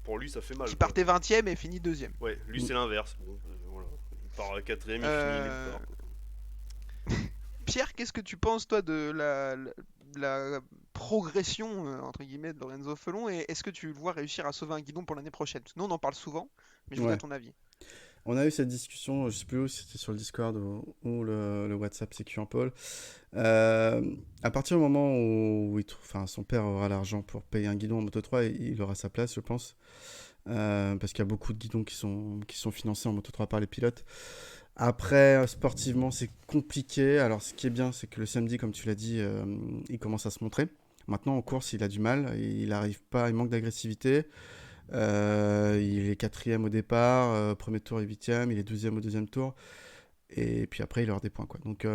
Pour lui, ça fait mal Qui quoi. partait 20ème et finit 2ème. Ouais, lui Mm. c'est l'inverse. Bon, voilà. Il part à quatrième, il finit nulle Euh, part. Pierre, qu'est-ce que tu penses, toi, de la progression, entre guillemets, de Lorenzo Felon, et est-ce que tu le vois réussir à sauver un guidon pour l'année prochaine? Parce que nous, on en parle souvent, mais je voudrais Ouais. ton avis. On a eu cette discussion, je sais plus où, si c'était sur le Discord ou le WhatsApp CQ en Paul. À partir du moment où enfin, son père aura l'argent pour payer un guidon en Moto 3, il aura sa place, je pense. Parce qu'il y a beaucoup de guidons qui sont financés en Moto 3 par les pilotes. Après, sportivement, c'est compliqué. Alors, ce qui est bien, c'est que le samedi, comme tu l'as dit, il commence à se montrer. Maintenant, en course, il a du mal. Il arrive pas, il manque d'agressivité. Il est quatrième au départ, premier tour et huitième. Il est 12e au deuxième tour. Et puis après, il aura des points, quoi. Donc,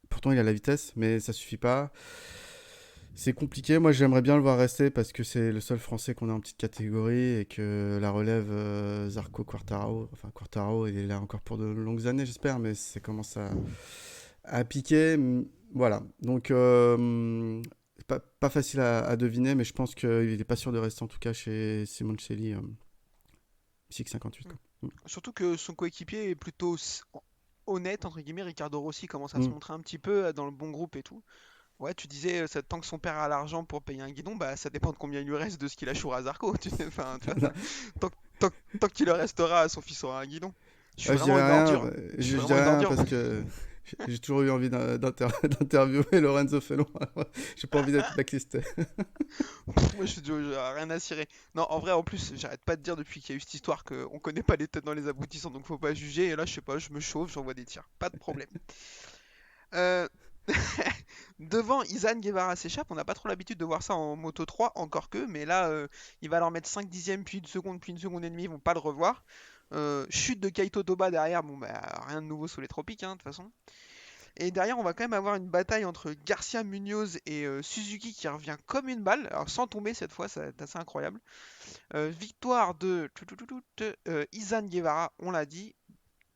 pourtant, il a la vitesse, mais ça suffit pas. C'est compliqué. Moi, j'aimerais bien le voir rester parce que c'est le seul Français qu'on a en petite catégorie et que la relève Zarco Quartararo. Enfin, Quartararo, il est là encore pour de longues années, j'espère, mais ça commence à piquer. Voilà. Donc, pas facile à deviner, mais je pense qu'il n'est pas sûr de rester en tout cas chez Simoncelli, Psych 58. Quoi. Surtout que son coéquipier est plutôt honnête, entre guillemets. Ricardo Rossi commence à se Mm. montrer un petit peu dans le bon groupe et tout. Ouais, tu disais, tant que son père a l'argent pour payer un guidon, bah ça dépend de combien il lui reste de ce qu'il a chouré à Zarco. Enfin, tu vois, tant, tant qu'il le restera, son fils aura un guidon. Je suis Ouais, je dirais vraiment une rien, ordure. Je suis je vraiment dirais une rien ordure. parce que J'ai toujours eu envie d'interviewer Lorenzo Felon. Alors, j'ai pas envie d'être blacklisté. Moi, j'ai rien à cirer. Non, en vrai, en plus, j'arrête pas de dire depuis qu'il y a eu cette histoire qu'on connaît pas les tenants les aboutissants, donc faut pas juger. Et là, je sais pas, je me chauffe, j'envoie des tirs. Pas de problème. Euh, Devant, Izan Guevara s'échappe. On n'a pas trop l'habitude de voir ça en Moto 3, encore que, mais là, il va leur mettre 5 dixièmes, puis une seconde et demie, ils vont pas le revoir. Chute de Kaito Toba derrière, bon bah rien de nouveau sous les tropiques, hein, de toute façon. Et derrière, on va quand même avoir une bataille entre Garcia Munoz et Suzuki qui revient comme une balle, alors sans tomber cette fois, c'est assez incroyable. Victoire de Izan Guevara, on l'a dit.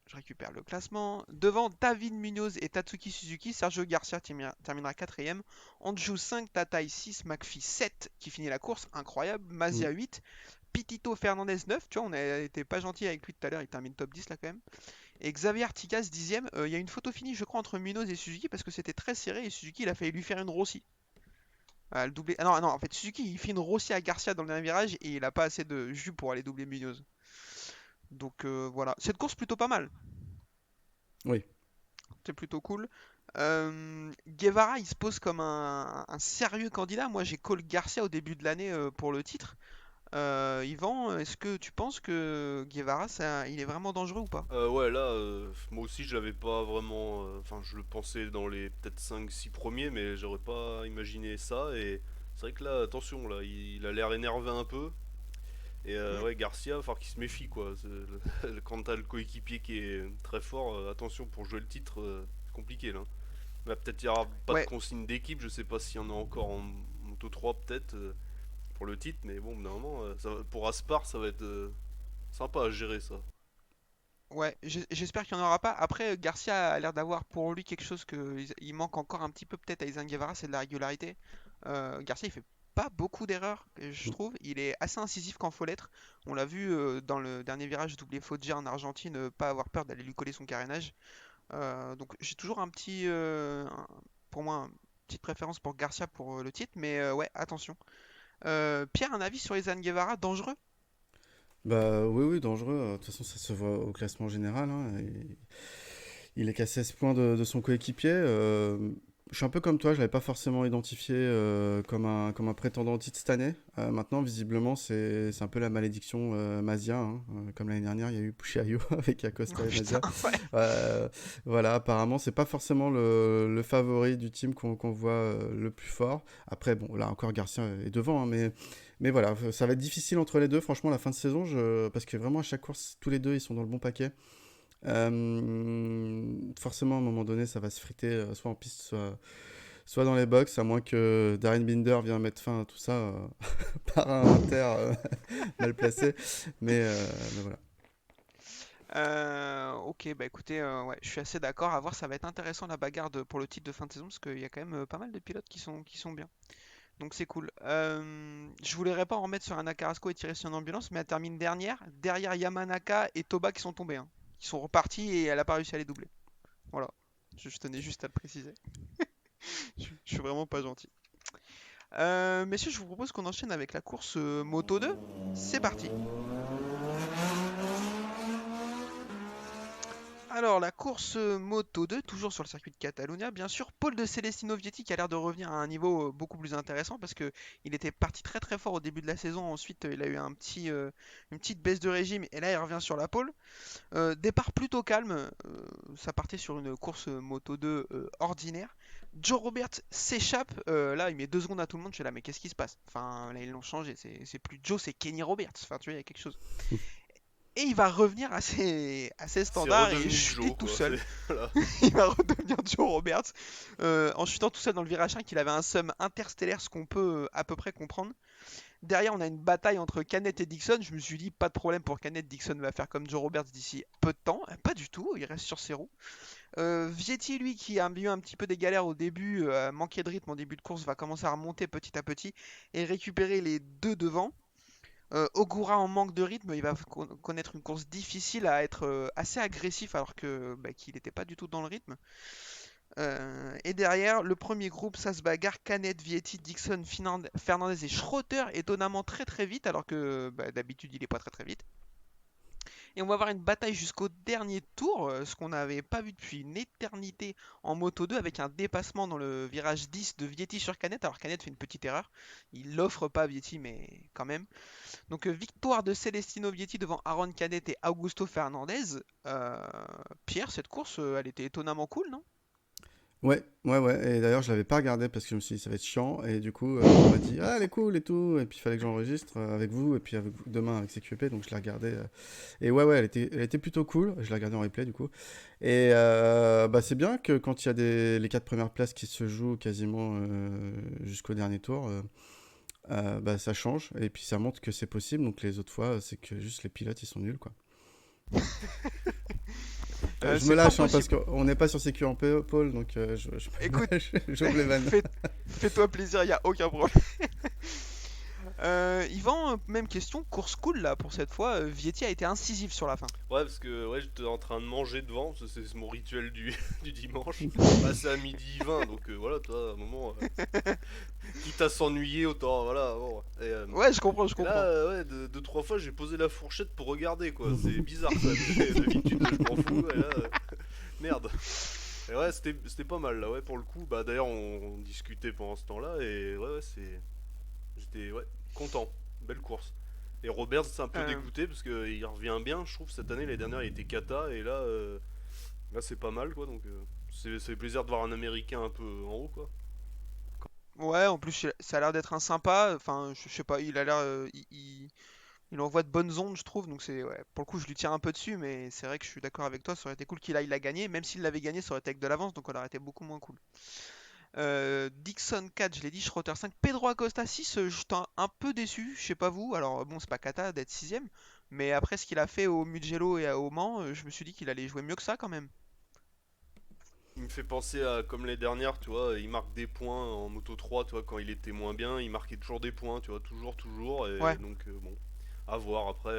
Je récupère le classement. Devant David Munoz et Tatsuki Suzuki, Sergio Garcia terminera 4ème. Anju 5, Tatai 6, McPhee 7 qui finit la course, incroyable. Mazia 8, Pitito Fernandez 9, tu vois, on a été pas gentil avec lui tout à l'heure, il termine top 10 là quand même. Et Xavier Artigas 10ème. Il y a une photo finie, je crois, entre Munoz et Suzuki parce que c'était très serré et Suzuki il a failli lui faire une Rossi. Le doubler. Ah non, non, en fait, Suzuki il fait une Rossi à Garcia dans le dernier virage et il a pas assez de jus pour aller doubler Munoz. Donc voilà, cette course plutôt pas mal. Oui. C'est plutôt cool. Guevara, il se pose comme un sérieux candidat. Moi, j'ai call Garcia au début de l'année pour le titre. Yvan, est-ce que tu penses que Guevara, il est vraiment dangereux ou pas? Ouais, là, moi aussi, je l'avais pas vraiment. Enfin, je le pensais dans les peut-être 5-6 premiers, mais j'aurais pas imaginé ça. Et c'est vrai que là, attention, là, il a l'air énervé un peu. Et Mm. ouais, Garcia, il va falloir qu'il se méfie, quoi. Quand t'as le coéquipier qui est très fort, attention pour jouer le titre, c'est compliqué là. Mais peut-être il y aura pas de Ouais, consigne d'équipe, je sais pas s'il y en a encore en Moto 3 peut-être pour le titre, mais bon, normalement, pour Aspar, ça va être sympa à gérer ça. ouais, j'espère qu'il n'y en aura pas. Après, Garcia a l'air d'avoir pour lui quelque chose il manque encore un petit peu peut-être à Izan Guevara, c'est de la régularité. Garcia, il fait pas beaucoup d'erreurs, je trouve. Il est assez incisif quand faut l'être. On l'a vu dans le dernier virage doublé Foggia en Argentine, pas avoir peur d'aller lui coller son carénage. Donc j'ai toujours pour moi, une petite préférence pour Garcia pour le titre, mais ouais, attention. Pierre, un avis sur Izan Guevara, dangereux? Bah oui, oui, dangereux. De toute façon, ça se voit au classement général, hein. Il est qu'à 16 points de son coéquipier. Je suis un peu comme toi, je l'avais pas forcément identifié comme un prétendant au titre cette année. Maintenant, visiblement, c'est un peu la malédiction Mazia, hein. Comme l'année dernière, il y a eu Pucciaio avec Oh Acosta et putain, Mazia. ouais. Voilà, apparemment, c'est pas forcément le favori du team qu'on voit le plus fort. Après, bon, là encore, Garcia est devant, hein, mais voilà, ça va être difficile entre les deux, franchement, la fin de saison, parce que vraiment, à chaque course, tous les deux, ils sont dans le bon paquet. Forcément, à un moment donné, ça va se friter, soit en piste, soit dans les box, à moins que Darren Binder vienne mettre fin à tout ça par un inter mal placé. Mais voilà. Ok, bah écoutez, ouais, je suis assez d'accord. À voir, ça va être intéressant la bagarre pour le titre de fin de saison parce qu'il y a quand même pas mal de pilotes qui sont bien. Donc c'est cool. Je voulais pas en remettre sur Anna Carrasco et tirer sur une ambulance, mais elle termine dernière, derrière Yamanaka et Toba qui sont tombés, hein. Qui sont repartis et elle a pas réussi à les doubler. Voilà. Je tenais juste à le préciser. Je suis vraiment pas gentil. Messieurs, je vous propose qu'on enchaîne avec la course Moto 2. C'est parti. Alors, la course Moto 2, toujours sur le circuit de Catalunya, bien sûr. Paul de Celestino Vietti qui a l'air de revenir à un niveau beaucoup plus intéressant parce que il était parti très très fort au début de la saison. Ensuite, il a eu une petite baisse de régime et là, il revient sur la pole. Départ plutôt calme, ça partait sur une course Moto 2 ordinaire. Joe Roberts s'échappe, là il met 2 secondes à tout le monde, je suis là mais qu'est-ce qui se passe? Enfin là ils l'ont changé, c'est plus Joe, c'est Kenny Roberts, enfin tu vois il y a quelque chose. Et il va revenir à ses C'est standards et redevenu chuter Joe, tout quoi. seul. Voilà. Il va redevenir Joe Roberts en chutant tout seul dans le virage 5, il avait un sum interstellaire, ce qu'on peut à peu près comprendre. Derrière, on a une bataille entre Canet et Dixon. Je me suis dit, pas de problème pour Canet. Dixon va faire comme Joe Roberts d'ici peu de temps. Pas du tout, il reste sur ses roues. Vietti, lui, qui a eu un petit peu des galères au début, manqué de rythme en début de course, va commencer à remonter petit à petit et récupérer les deux devant. Ogura en manque de rythme, il va connaître une course difficile à être assez agressif alors qu'il n'était pas du tout dans le rythme. Et derrière, le premier groupe, ça se bagarre. Canet, Vietti, Dixon, Fernandez et Schroeter, étonnamment très très vite, alors que d'habitude il est pas très très vite. Et on va avoir une bataille jusqu'au dernier tour, ce qu'on n'avait pas vu depuis une éternité en Moto 2, avec un dépassement dans le virage 10 de Vietti sur Canet. Alors Canet fait une petite erreur, il l'offre pas à Vietti, mais quand même. Donc victoire de Celestino Vietti devant Aaron Canet et Augusto Fernandez. Pierre, cette course, elle était étonnamment cool, non? Ouais, ouais, ouais. Et d'ailleurs, je l'avais pas regardé parce que je me suis dit ça va être chiant. Et du coup, on m'a dit ah, elle est cool et tout. Et puis il fallait que j'enregistre avec vous et puis avec vous demain avec CQP. Donc je l'ai regardé. Et ouais, ouais, elle était plutôt cool. Je l'ai regardé en replay du coup. Et bah c'est bien que quand il y a les 4 premières places qui se jouent quasiment jusqu'au dernier tour, bah ça change. Et puis ça montre que c'est possible. Donc les autres fois, c'est que juste les pilotes ils sont nuls quoi. Je me C'est fort lâche hein, parce possible. qu'on n'est pas sur CQ en pôle, donc Écoute, j'ouvre les vannes. fais-toi plaisir, il y a aucun problème. Yvan, même question, course cool là pour cette fois. Vietti a été incisif sur la fin. Ouais, parce que ouais, j'étais en train de manger devant, c'est mon rituel du, du dimanche. Bah, c'est à midi 20, donc voilà, toi, à un moment, quitte à s'ennuyer, autant, voilà. Bon. Ouais, je comprends, je Et là, comprends. ouais, deux, trois fois, j'ai posé la fourchette pour regarder, quoi. C'est bizarre, quand même. D'habitude, je m'en fous, et là, merde. Et ouais, c'était pas mal, là, ouais, pour le coup. Bah, d'ailleurs, on discutait pendant ce temps-là, et ouais, ouais, j'étais, ouais, content. Belle course. Et Robert, c'est un peu Euh, dégoûté parce qu'il revient bien, je trouve, cette année. L'année dernière, il était cata, et là, là c'est pas mal, quoi. Donc, ça fait plaisir de voir un Américain un peu en haut, quoi. ouais, en plus, ça a l'air d'être un sympa. Enfin, je sais pas, il a l'air. Il envoie de bonnes ondes, je trouve. Donc, ouais, pour le coup, je lui tire un peu dessus. Mais c'est vrai que je suis d'accord avec toi. Ça aurait été cool qu'il aille la gagner. Même s'il l'avait gagné, ça aurait été avec de l'avance. Donc, on aurait été beaucoup moins cool. Dixon 4, je l'ai dit. Schroeter 5. Pedro Acosta 6, je suis un peu déçu. Je sais pas vous. Alors, bon, c'est pas cata d'être 6ème. Mais après ce qu'il a fait au Mugello et à Oman, je me suis dit qu'il allait jouer mieux que ça quand même. Il me fait penser à comme les dernières, tu vois, il marque des points en Moto 3, tu vois, quand il était moins bien, il marquait toujours des points, tu vois, toujours, toujours, et Ouais. donc bon, à voir après,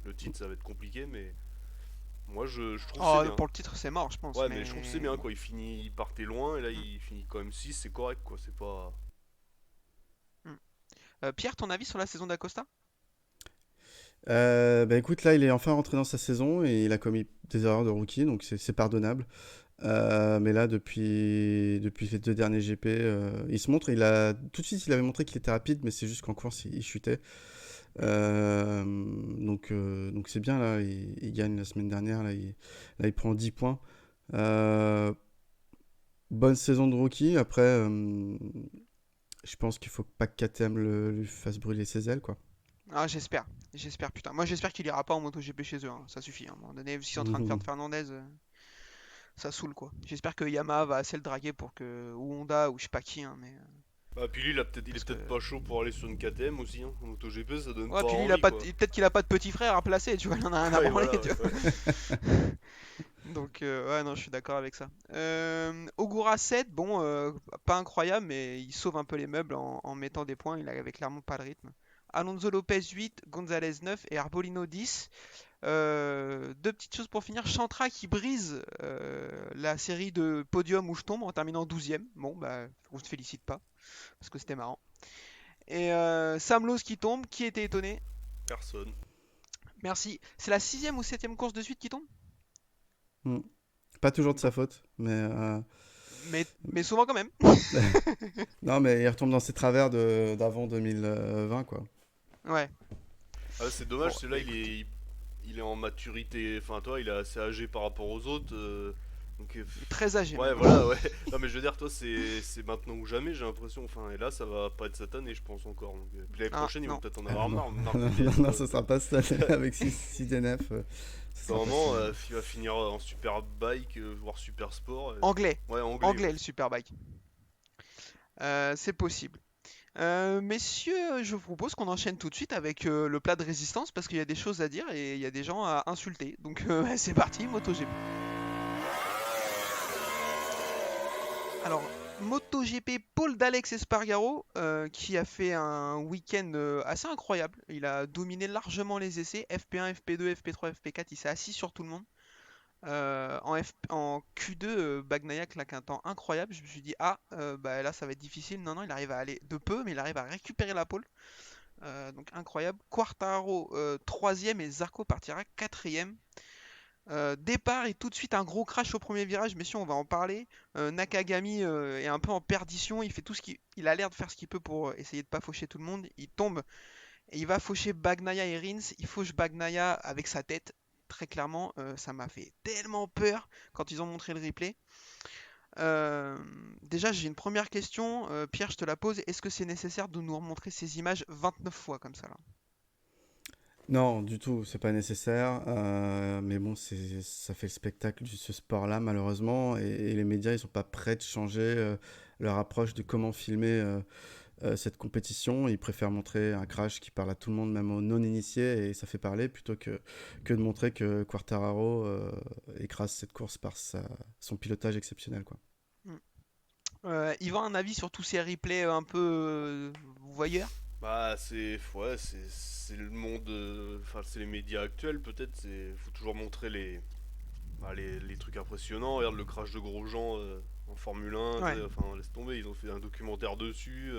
le titre ça va être compliqué, mais moi je trouve que c'est Oh, bien. pour le titre, c'est mort, je pense. Ouais, mais je trouve que c'est Mais bien quoi, il partait loin, et là Mm, il finit quand même 6 c'est correct quoi, c'est pas. mm. Pierre, ton avis sur la saison d'Acosta? Bah écoute, là, il est enfin rentré dans sa saison et il a commis des erreurs de rookie, donc c'est pardonnable. Mais là, depuis les 2 derniers GP, il se montre. Tout de suite, il avait montré qu'il était rapide, mais c'est juste qu'en course, il chutait. Donc c'est bien, là, il gagne la semaine dernière, là, il prend 10 points. Euh, Bonne saison de rookie. Après, je pense qu'il faut pas que KTM lui fasse brûler ses ailes, quoi. Ah, j'espère. J'espère, putain. Moi, j'espère qu'il ira pas en MotoGP chez eux, hein. Ça suffit, hein. À un moment donné, vu ce qu'ils sont en train de faire de Fernandez, ça saoule, quoi. J'espère que Yamaha va assez le draguer pour que. Ou Honda, ou je sais pas qui, hein, mais. Bah, puis lui il est Parce que. peut-être pas chaud pour aller sur une KTM aussi, hein. En MotoGP ça donne Ouais, pas puis lui, envie quoi. peut-être qu'il a pas de petit frère à placer, tu vois, il en a rien à Ouais, branler, voilà, tu ouais, vois. ouais. Donc, ouais, non, je suis d'accord avec ça. Ogura 7, bon, pas incroyable, mais il sauve un peu les meubles en mettant des points. Il avait clairement pas de rythme. Alonso Lopez 8, Gonzalez 9 et Arbolino 10. Deux petites choses pour finir. Chantra qui brise la série de podiums où je tombe en terminant 12ème. Bon, bah, on se félicite pas, parce que c'était marrant. Et Sam Lowe qui tombe, qui était étonné. Personne. Merci. C'est la 6ème ou 7ème course de suite qui tombe? Mm. Pas toujours de Bon. sa faute, Mais souvent quand même. non, mais il retombe dans ses travers d'avant 2020, quoi. Ouais. Ah, c'est Bon, dommage, bah celui-là écoute. il est en maturité, enfin toi il est assez âgé par rapport aux autres, donc Il est très âgé ouais même. voilà ouais. Non mais je veux dire toi c'est maintenant ou jamais j'ai l'impression, enfin et là ça va pas être cette année je pense encore, donc puis l'année Ah, prochaine ils vont non. peut-être en Ah avoir non, marre, Marc non, Márquez, non, non, ce sera pas ça avec 6 DNF. Ce sera pas normalement signé. il va finir en super bike, voire super sport, Anglais. ouais anglais Anglais ouais. le Superbike. C'est possible. Messieurs, je vous propose qu'on enchaîne tout de suite avec le plat de résistance parce qu'il y a des choses à dire et il y a des gens à insulter. Donc c'est parti, MotoGP. Alors, MotoGP, Paul d'Alex Espargaro, qui a fait un week-end assez incroyable. Il a dominé largement les essais, FP1, FP2, FP3, FP4, il s'est assis sur tout le monde. En Q2, Bagnaia claque un temps incroyable. Je me suis dit, ah, bah là ça va être difficile. Non, non, il arrive à aller de peu, mais il arrive à récupérer la pole. Donc incroyable. Quartararo 3e et Zarco partira 4e. Départ et tout de suite un gros crash au premier virage, messieurs, on va en parler. Nakagami est un peu en perdition, il fait tout ce qu'il il a l'air de faire ce qu'il peut pour essayer de pas faucher tout le monde. Il tombe et il va faucher Bagnaia et Rins. Il fauche Bagnaia avec sa tête, très clairement. Ça m'a fait tellement peur quand ils ont montré le replay. Déjà, j'ai une première question. Pierre, je te la pose. Est-ce que c'est nécessaire de nous remontrer ces images 29 fois comme ça là? Non, du tout, c'est pas nécessaire. Mais bon, ça fait le spectacle de ce sport-là, malheureusement. Et les médias, ils sont pas prêts de changer leur approche de comment filmer cette compétition. Ils préfèrent montrer un crash qui parle à tout le monde, même aux non-initiés, et ça fait parler, plutôt que de montrer que Quartararo écrase cette course par son pilotage exceptionnel, quoi. Hmm. Yvan, un avis sur tous ces replays un peu voyeurs? Bah c'est ouais, c'est le monde, enfin c'est les médias actuels peut-être. C'est faut toujours montrer les trucs impressionnants. Regarde le crash de Grosjean en Formule 1. Tu Ouais. sais, enfin laisse tomber, ils ont fait un documentaire dessus.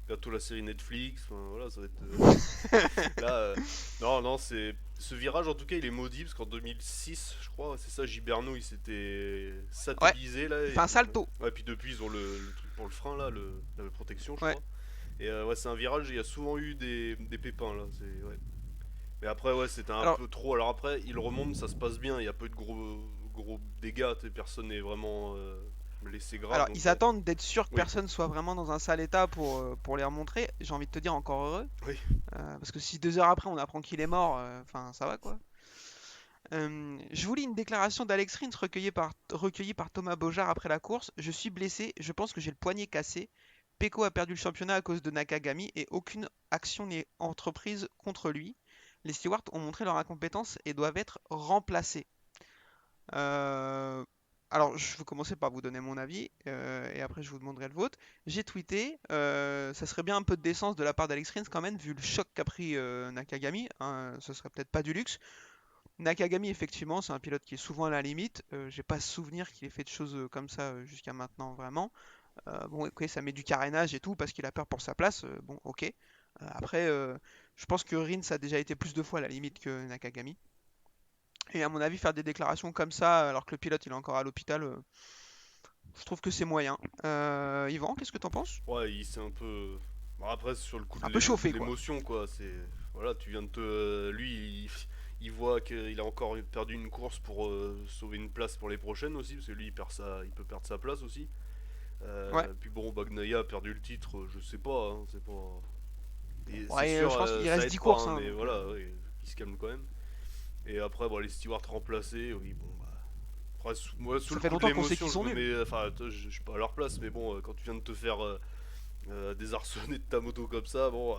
Bientôt la série Netflix. Enfin, voilà, ça va être là. Non non, c'est ce virage en tout cas il est maudit parce qu'en 2006 je crois c'est ça, Giberno il s'était Ouais, satellisé là il fait un salto. ouais, puis depuis ils ont le truc pour le frein là, la protection je Ouais. crois. Et ouais, c'est un virage, il y a souvent eu des pépins là. Ouais. Mais après, ouais, c'était un Alors, peu trop. Alors après, il remonte, ça se passe bien, il y a peu de gros dégâts, personne n'est vraiment blessé grave. alors, Donc, ils attendent d'être sûrs que oui, personne soit vraiment dans un sale état pour les remontrer. J'ai envie de te dire encore heureux. oui. Parce que si 2 heures après on apprend qu'il est mort, enfin ça va quoi. Je vous lis une déclaration d'Alex Rins recueillie par Thomas Bojar après la course. Je suis blessé, je pense que j'ai le poignet cassé. Pecco a perdu le championnat à cause de Nakagami et aucune action n'est entreprise contre lui. Les stewards ont montré leur incompétence et doivent être remplacés. Euh, alors, je vais commencer par vous donner mon avis et après je vous demanderai le vôtre. J'ai tweeté, ça serait bien un peu de décence de la part d'Alex Rins quand même, vu le choc qu'a pris Nakagami. Hein, ce serait peut-être pas du luxe. Nakagami, effectivement, c'est un pilote qui est souvent à la limite. J'ai pas souvenir qu'il ait fait de choses comme ça jusqu'à maintenant, vraiment. Bon, ok, ça met du carénage et tout parce qu'il a peur pour sa place. Bon, ok. Après, je pense que Rins a déjà été plus de fois à la limite que Nakagami. Et à mon avis, faire des déclarations comme ça alors que le pilote il est encore à l'hôpital, je trouve que c'est moyen. Yvan, qu'est-ce que t'en penses? Ouais, il s'est un peu. Bon, après, c'est sur le coup Un de peu chauffé, quoi. l'émotion, quoi. C'est. Voilà, tu viens de te. Lui, il voit qu'il a encore perdu une course pour sauver une place pour les prochaines aussi, parce que lui, il peut perdre sa place aussi. Ouais. Puis bon, Bagnaia a perdu le titre, je sais pas, hein, c'est pas. Et c'est Ouais, sûr, je pense qu'il ça reste 10 aide pas, courses, hein, hein, mais donc, voilà, ouais, il se calme quand même. Et après, bon, les stewards remplacés, oui, bon, bah. Après, moi, sous ça le fait coup de longtemps qu'on sait qu'ils l'émotion, je sont me nuls. mets. Enfin, je suis pas à leur place, mais bon, quand tu viens de te faire désarçonner de ta moto comme ça, bon,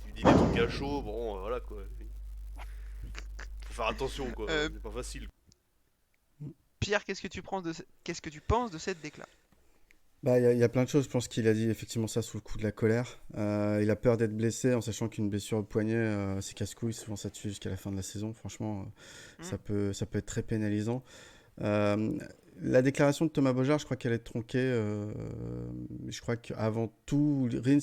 tu dis des trucs à chaud, bon, voilà quoi. Faut faire attention, quoi, Euh, c'est pas facile. Pierre, qu'est-ce que tu penses de cette décla? Bah, il y a plein de choses. Je pense qu'il a dit effectivement ça sous le coup de la colère. Il a peur d'être blessé en sachant qu'une blessure au poignet, c'est casse-couille. Souvent, ça tue jusqu'à la fin de la saison. Franchement, Hmm. ça peut être très pénalisant. Euh, la déclaration de Thomas Bojar, je crois qu'elle est tronquée. Je crois qu'avant tout, Rins,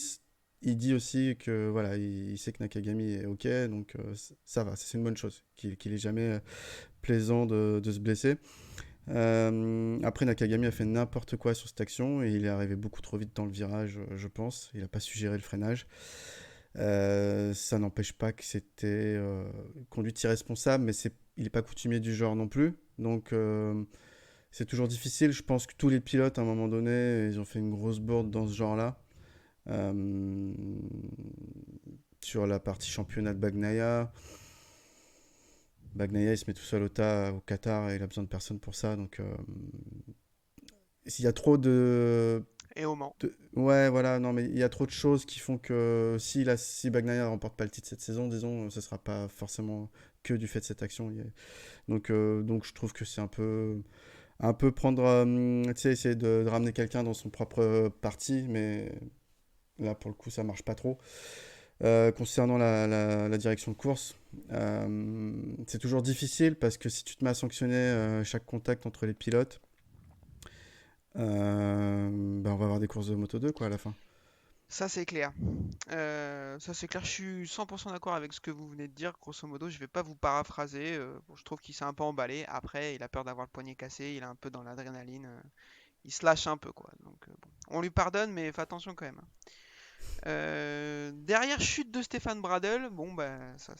il dit aussi que voilà, il sait que Nakagami est OK. Donc, ça va. C'est une bonne chose. Qu'il est jamais plaisant de se blesser. Après, Nakagami a fait n'importe quoi sur cette action et il est arrivé beaucoup trop vite dans le virage, je pense. Il n'a pas su gérer le freinage. Ça n'empêche pas que c'était conduite irresponsable, mais il n'est pas coutumier du genre non plus. Donc, c'est toujours difficile. Je pense que tous les pilotes, à un moment donné, ils ont fait une grosse bourde dans ce genre-là. Euh, sur la partie championnat de Bagnaia. Bagnaia, il se met tout seul au Qatar et il a besoin de personne pour ça. Donc, s'il y a trop Et au Mans. Ouais, voilà, non, mais il y a trop de choses qui font que si Bagnaia remporte pas le titre cette saison, disons, ce sera pas forcément que du fait de cette action. Donc je trouve que c'est un peu prendre, tu sais, essayer de ramener quelqu'un dans son propre parti, mais là, pour le coup, ça marche pas trop. Concernant la direction de course, c'est toujours difficile parce que si tu te mets à sanctionner chaque contact entre les pilotes, ben on va avoir des courses de Moto 2 quoi, à la fin. Ça c'est clair. Ça c'est clair, je suis 100% d'accord avec ce que vous venez de dire. Grosso modo, je vais pas vous paraphraser. Bon, je trouve qu'il s'est un peu emballé. Après, il a peur d'avoir le poignet cassé, il est un peu dans l'adrénaline. Il se lâche un peu, quoi. Donc, bon. On lui pardonne, mais fais attention quand même. Derrière chute de Stéphane Bradl, bon bah ça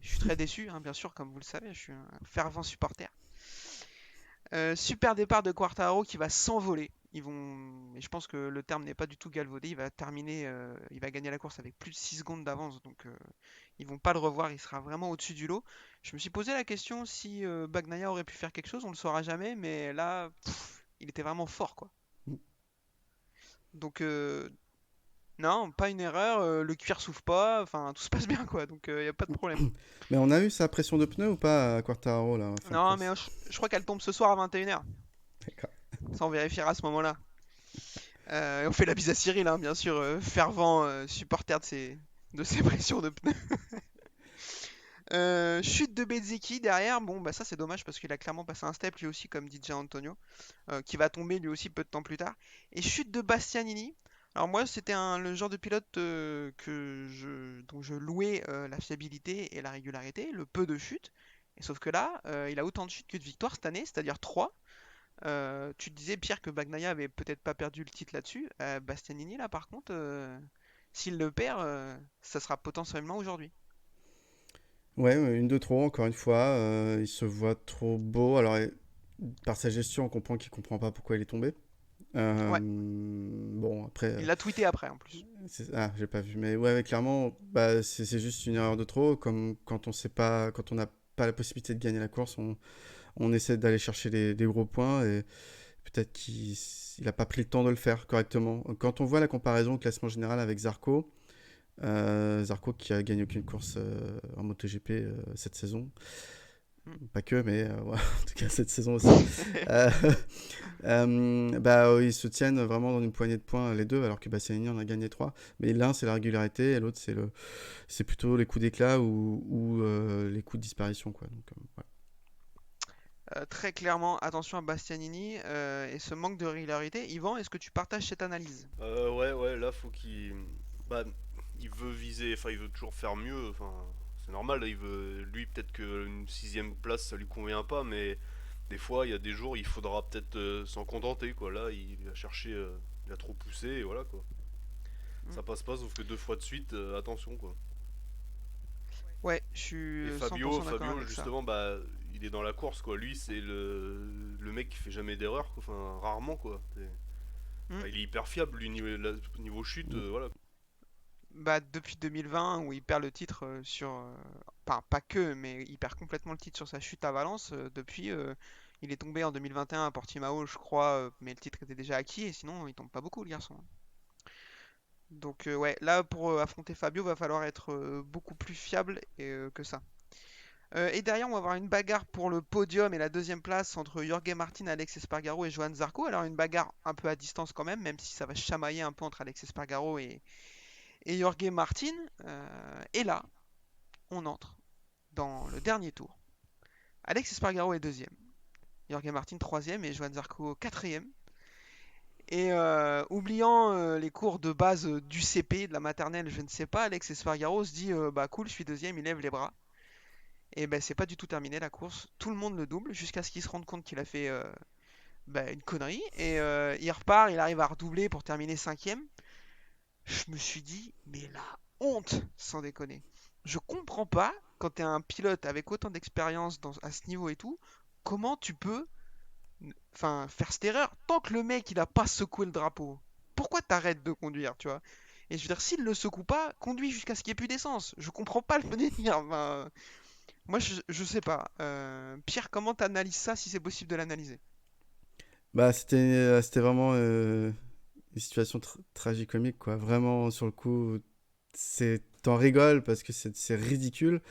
je suis très déçu, hein, bien sûr, comme vous le savez, je suis un fervent supporter. Super départ de Quartararo qui va s'envoler. Et je pense que le terme n'est pas du tout galvaudé. Il va terminer, il va gagner la course avec plus de 6 secondes d'avance, donc ils vont pas le revoir. Il sera vraiment au-dessus du lot. Je me suis posé la question si Bagnaia aurait pu faire quelque chose. On le saura jamais, mais là, il était vraiment fort, quoi. Donc non, pas une erreur. Le cuir souffle pas. Enfin, tout se passe bien, quoi. Donc il y a pas de problème. Mais on a eu sa pression de pneus ou pas à Quartararo là, en fin de Non, mais course? je crois qu'elle tombe ce soir à 21h. D'accord. Ça, on vérifiera à ce moment-là. Et on fait la bise à Cyril, hein, bien sûr, fervent supporter de ses pressions de pneus. Chute de Bezzecchi derrière, bon bah ça c'est dommage parce qu'il a clairement passé un step lui aussi comme DJ Antonio, qui va tomber lui aussi peu de temps plus tard. Et chute de Bastianini. Alors moi c'était le genre de pilote dont je louais la fiabilité et la régularité, le peu de chutes. Et sauf que là, il a autant de chutes que de victoires cette année, c'est-à-dire 3. Tu te disais, Pierre, que Bagnaia avait peut-être pas perdu le titre là-dessus. Bastianini, là, par contre, s'il le perd, ça sera potentiellement aujourd'hui. Ouais, ouais, une de trop, encore une fois. Il se voit trop beau. Alors, par sa gestion, on comprend qu'il comprend pas pourquoi il est tombé. Ouais, Bon, après, il l'a tweeté après, en plus. ah, j'ai pas vu. Mais ouais, ouais, clairement, bah, c'est juste une erreur de trop. Comme quand on sait pas, quand on n'a pas la possibilité de gagner la course, on essaie d'aller chercher des gros points et peut-être qu'il a pas pris le temps de le faire correctement. Quand on voit la comparaison au classement général avec Zarco, Zarco qui a gagné aucune course en MotoGP cette saison. Pas que, mais ouais, en tout cas cette saison aussi. Euh, Ils se tiennent vraiment dans une poignée de points les deux, alors que Bastianini en a gagné 3. Mais l'un c'est la régularité et l'autre c'est plutôt les coups d'éclat ou les coups de disparition, quoi. Donc, voilà. Très clairement, attention à Bastianini et ce manque de régularité. Yvan, est-ce que tu partages cette analyse? Ouais, ouais, là, faut qu'il. Bah, il veut viser, enfin, il veut toujours faire mieux, enfin, c'est normal, il veut. Lui, peut-être qu'une sixième place, ça lui convient pas, mais des fois, il y a des jours, il faudra peut-être s'en contenter, quoi. Là, il a cherché, il a trop poussé, et voilà, quoi. Mm. Ça passe pas, sauf que 2 fois de suite, attention, quoi. Ouais, je Et suis Fabio, 100% d'accord Fabio, avec ça. justement, bah, il est dans la course, quoi. Lui, c'est le mec qui fait jamais d'erreur, quoi. Enfin, rarement, quoi. Mm. Enfin, il est hyper fiable, lui, niveau chute, voilà. Bah, depuis 2020, où il perd le titre enfin, pas que, mais il perd complètement le titre sur sa chute à Valence. Depuis, il est tombé en 2021 à Portimao, je crois, mais le titre était déjà acquis, et sinon, il tombe pas beaucoup, le garçon. Donc, ouais, là, pour affronter Fabio, va falloir être beaucoup plus fiable que ça. Et derrière, on va avoir une bagarre pour le podium et la deuxième place entre Jorge Martin, Alex Espargaro et Johan Zarco. Alors, une bagarre un peu à distance quand même si ça va chamailler un peu entre Alex Espargaro et Jorge Martin. Et là, on entre dans le dernier tour. Alex Espargaro est deuxième, Jorge Martin troisième et Johan Zarco quatrième. Et oubliant les cours de base du CP, de la maternelle, je ne sais pas, Alex Espargaro se dit bah cool, je suis deuxième, il lève les bras. Et ben c'est pas du tout terminé la course. Tout le monde le double jusqu'à ce qu'il se rende compte qu'il a fait une connerie. Et il repart, il arrive à redoubler pour terminer cinquième. Je me suis dit, mais la honte, sans déconner. Je comprends pas, quand t'es un pilote avec autant d'expérience à ce niveau et tout, comment tu peux faire cette erreur tant que le mec il a pas secoué le drapeau. Pourquoi t'arrêtes de conduire, tu vois? Et je veux dire, s'il le secoue pas, conduis jusqu'à ce qu'il n'y ait plus d'essence. Je comprends pas le délire. Moi, je sais pas. Pierre, comment t'analyses ça si c'est possible de l'analyser? Bah, c'était vraiment une situation tragicomique, quoi. Vraiment, sur le coup, t'en rigoles parce que c'est ridicule,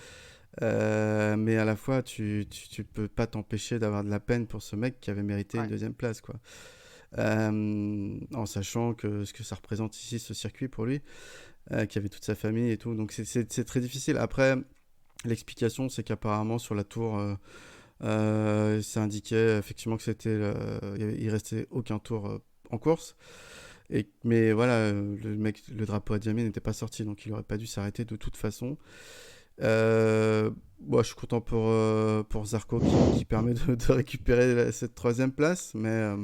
mais à la fois, tu peux pas t'empêcher d'avoir de la peine pour ce mec qui avait mérité une Ouais. deuxième place, quoi. En sachant que ce que ça représente ici, ce circuit pour lui, qui avait toute sa famille et tout. Donc, c'est très difficile. Après, l'explication, c'est qu'apparemment, sur la tour, ça indiquait effectivement que il restait aucun tour en course. Mais voilà, le drapeau à Diamé n'était pas sorti, donc il aurait pas dû s'arrêter de toute façon. Bon, je suis content pour Zarco qui permet de récupérer cette troisième place, mais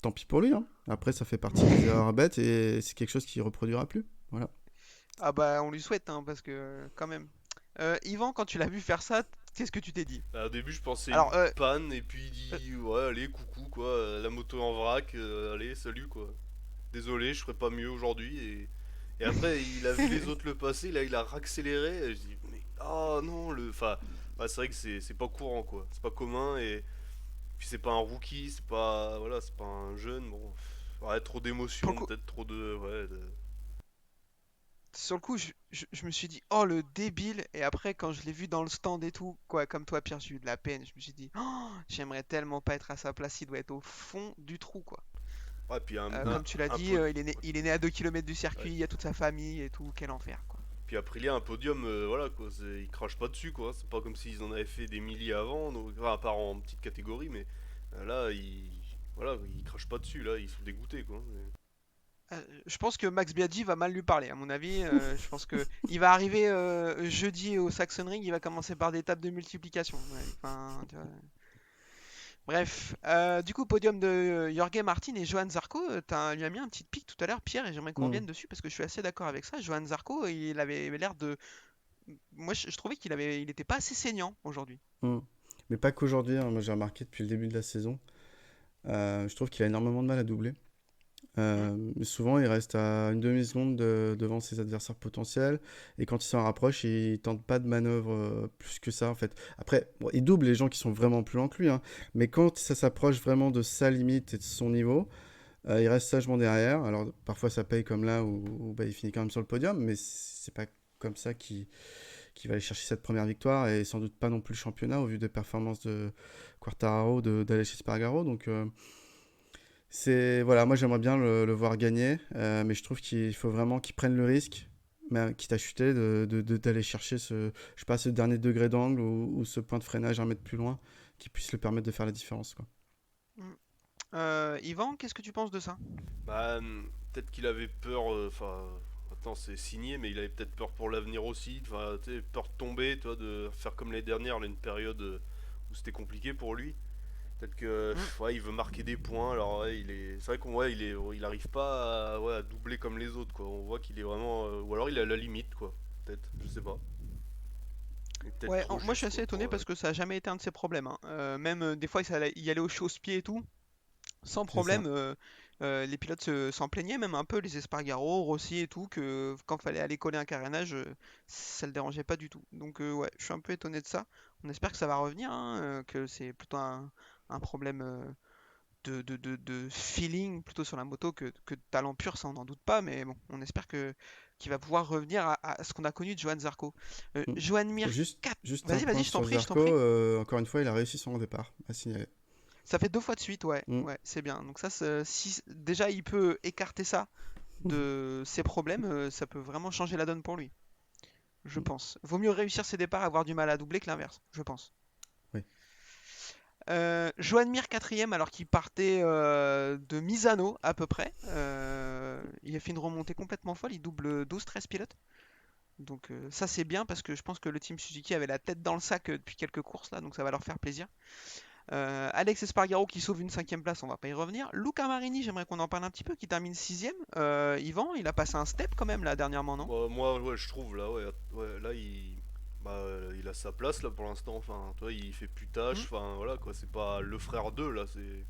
tant pis pour lui, hein. Après, ça fait partie des erreurs bêtes et c'est quelque chose qui reproduira plus. Voilà. Ah bah on lui souhaite, hein, parce que quand même. Yvan, quand tu l'as vu faire ça, qu'est-ce que tu t'es dit? Bah, au début, je pensais une Alors, panne, et puis il euh, dit ouais, allez, coucou quoi, la moto en vrac, allez, salut quoi. Désolé, je ferai pas mieux aujourd'hui. Et après, il a vu les autres le passer, là, il a raccéléré. Et je dis, mais oh non, enfin, ouais, c'est vrai que c'est pas courant quoi, c'est pas commun. Et puis c'est pas un rookie, c'est pas, voilà, c'est pas un jeune. Bon, ouais, trop pour le d'émotions, coup, peut-être trop de, ouais, sur le coup, je me suis dit, oh le débile. Et après, quand je l'ai vu dans le stand et tout, quoi, comme toi, Pierre, j'ai eu de la peine. Je me suis dit, oh, j'aimerais tellement pas être à sa place. Il doit être au fond du trou, quoi. ouais, puis Comme tu l'as un dit, peu. il est né à 2 kilomètres du Ouais. circuit, il y a toute sa famille et tout. Quel enfer, quoi. Puis Aprilia, un podium, voilà quoi, ils crachent pas dessus quoi. C'est pas comme s'ils en avaient fait des milliers avant, donc, enfin, à part en petite catégorie, mais là, voilà, ils crachent pas dessus, là, ils sont dégoûtés quoi. Je pense que Max Biaggi va mal lui parler, à mon avis. Je pense que il va arriver jeudi au Saxon Ring, il va commencer par des tables de multiplication, à mon avis. Enfin, tu vois. Bref, du coup, podium de Jorge Martin et Johan Zarco. Lui as mis un petit pic tout à l'heure, Pierre, et j'aimerais qu'on Mm, revienne dessus parce que je suis assez d'accord avec ça. Johan Zarco, il avait l'air de. Moi, je trouvais il était pas assez saignant aujourd'hui. mm. Mais pas qu'aujourd'hui, hein. Moi j'ai remarqué depuis le début de la saison. Je trouve qu'il a énormément de mal à doubler. Mm. Mais souvent, il reste à une demi-seconde devant ses adversaires potentiels. Et quand il s'en rapproche, il tente pas de manœuvre plus que ça, en fait. Après, bon, il double les gens qui sont vraiment plus lents que lui, hein. Mais quand ça s'approche vraiment de sa limite et de son niveau, il reste sagement derrière. Alors, parfois, ça paye comme là où bah, il finit quand même sur le podium. Mais c'est pas comme ça qu'il va aller chercher cette première victoire. Et sans doute pas non plus le championnat au vu des performances de Quartararo, d'Aleix Espargaro. Donc. Voilà, moi j'aimerais bien le voir gagner, mais je trouve qu'il faut vraiment qu'il prenne le risque, mais, quitte à chuter, d'aller chercher je sais pas, ce dernier degré d'angle ou ce point de freinage un mètre plus loin qui puisse le permettre de faire la différence, quoi. Mm. Yvan, qu'est-ce que tu penses de ça? Bah, peut-être qu'il avait peur, enfin, maintenant c'est signé, mais il avait peut-être peur pour l'avenir aussi, enfin, tu sais, peur de tomber, toi, de faire comme l'année dernière, là, une période où c'était compliqué pour lui. Peut-être que, Mm. ouais, il veut marquer des points, alors ouais, c'est vrai qu'on ouais, il arrive pas ouais, à doubler comme les autres, quoi. On voit qu'il est vraiment, ou alors il est à la limite, quoi. Peut-être, je sais pas. Il est peut-être Ouais, trop moi je suis juste, assez quoi, étonné parce que ça a jamais été un de ses problèmes, hein. Même des fois, il y allait au chausse-pied et tout. Sans C'est ça. problème, les pilotes s'en plaignaient même un peu, les Espargaro, Rossi et tout, que quand fallait aller coller un carénage, ça le dérangeait pas du tout. Donc ouais, je suis un peu étonné de ça. On espère que ça va revenir, hein, que c'est plutôt un problème de feeling plutôt sur la moto que de talent pur, ça on n'en doute pas, mais bon, on espère que qu'il va pouvoir revenir à ce qu'on a connu de Johan Zarco. Mm. Johan Mir Juste, 4. juste un Vas-y, vas-y, point je t'en sur prie, je t'en Zarco, prie. encore une fois, il a réussi son départ à signaler. Ça fait 2 fois de suite, ouais, Mm. ouais, c'est bien. Donc ça, si déjà il peut écarter ça de ses problèmes, ça peut vraiment changer la donne pour lui, je pense. Vaut mieux réussir ses départs, avoir du mal à doubler que l'inverse, je pense. Oui. Joan Mir quatrième alors qu'il partait de Misano à peu près. Il a fait une remontée complètement folle, il double 12-13 pilotes. Donc ça c'est bien parce que je pense que le team Suzuki avait la tête dans le sac depuis quelques courses là, donc ça va leur faire plaisir. Alex Espargaro qui sauve une cinquième place, on va pas y revenir. Luca Marini, j'aimerais qu'on en parle un petit peu, qui termine sixième. Yvan, il a passé un step quand même là dernièrement, non? moi, ouais, je trouve là, ouais, ouais, là, il a sa place là pour l'instant. Enfin, toi, il fait plus tâche. Hmm. Enfin, voilà quoi, c'est pas le frère 2 là, c'est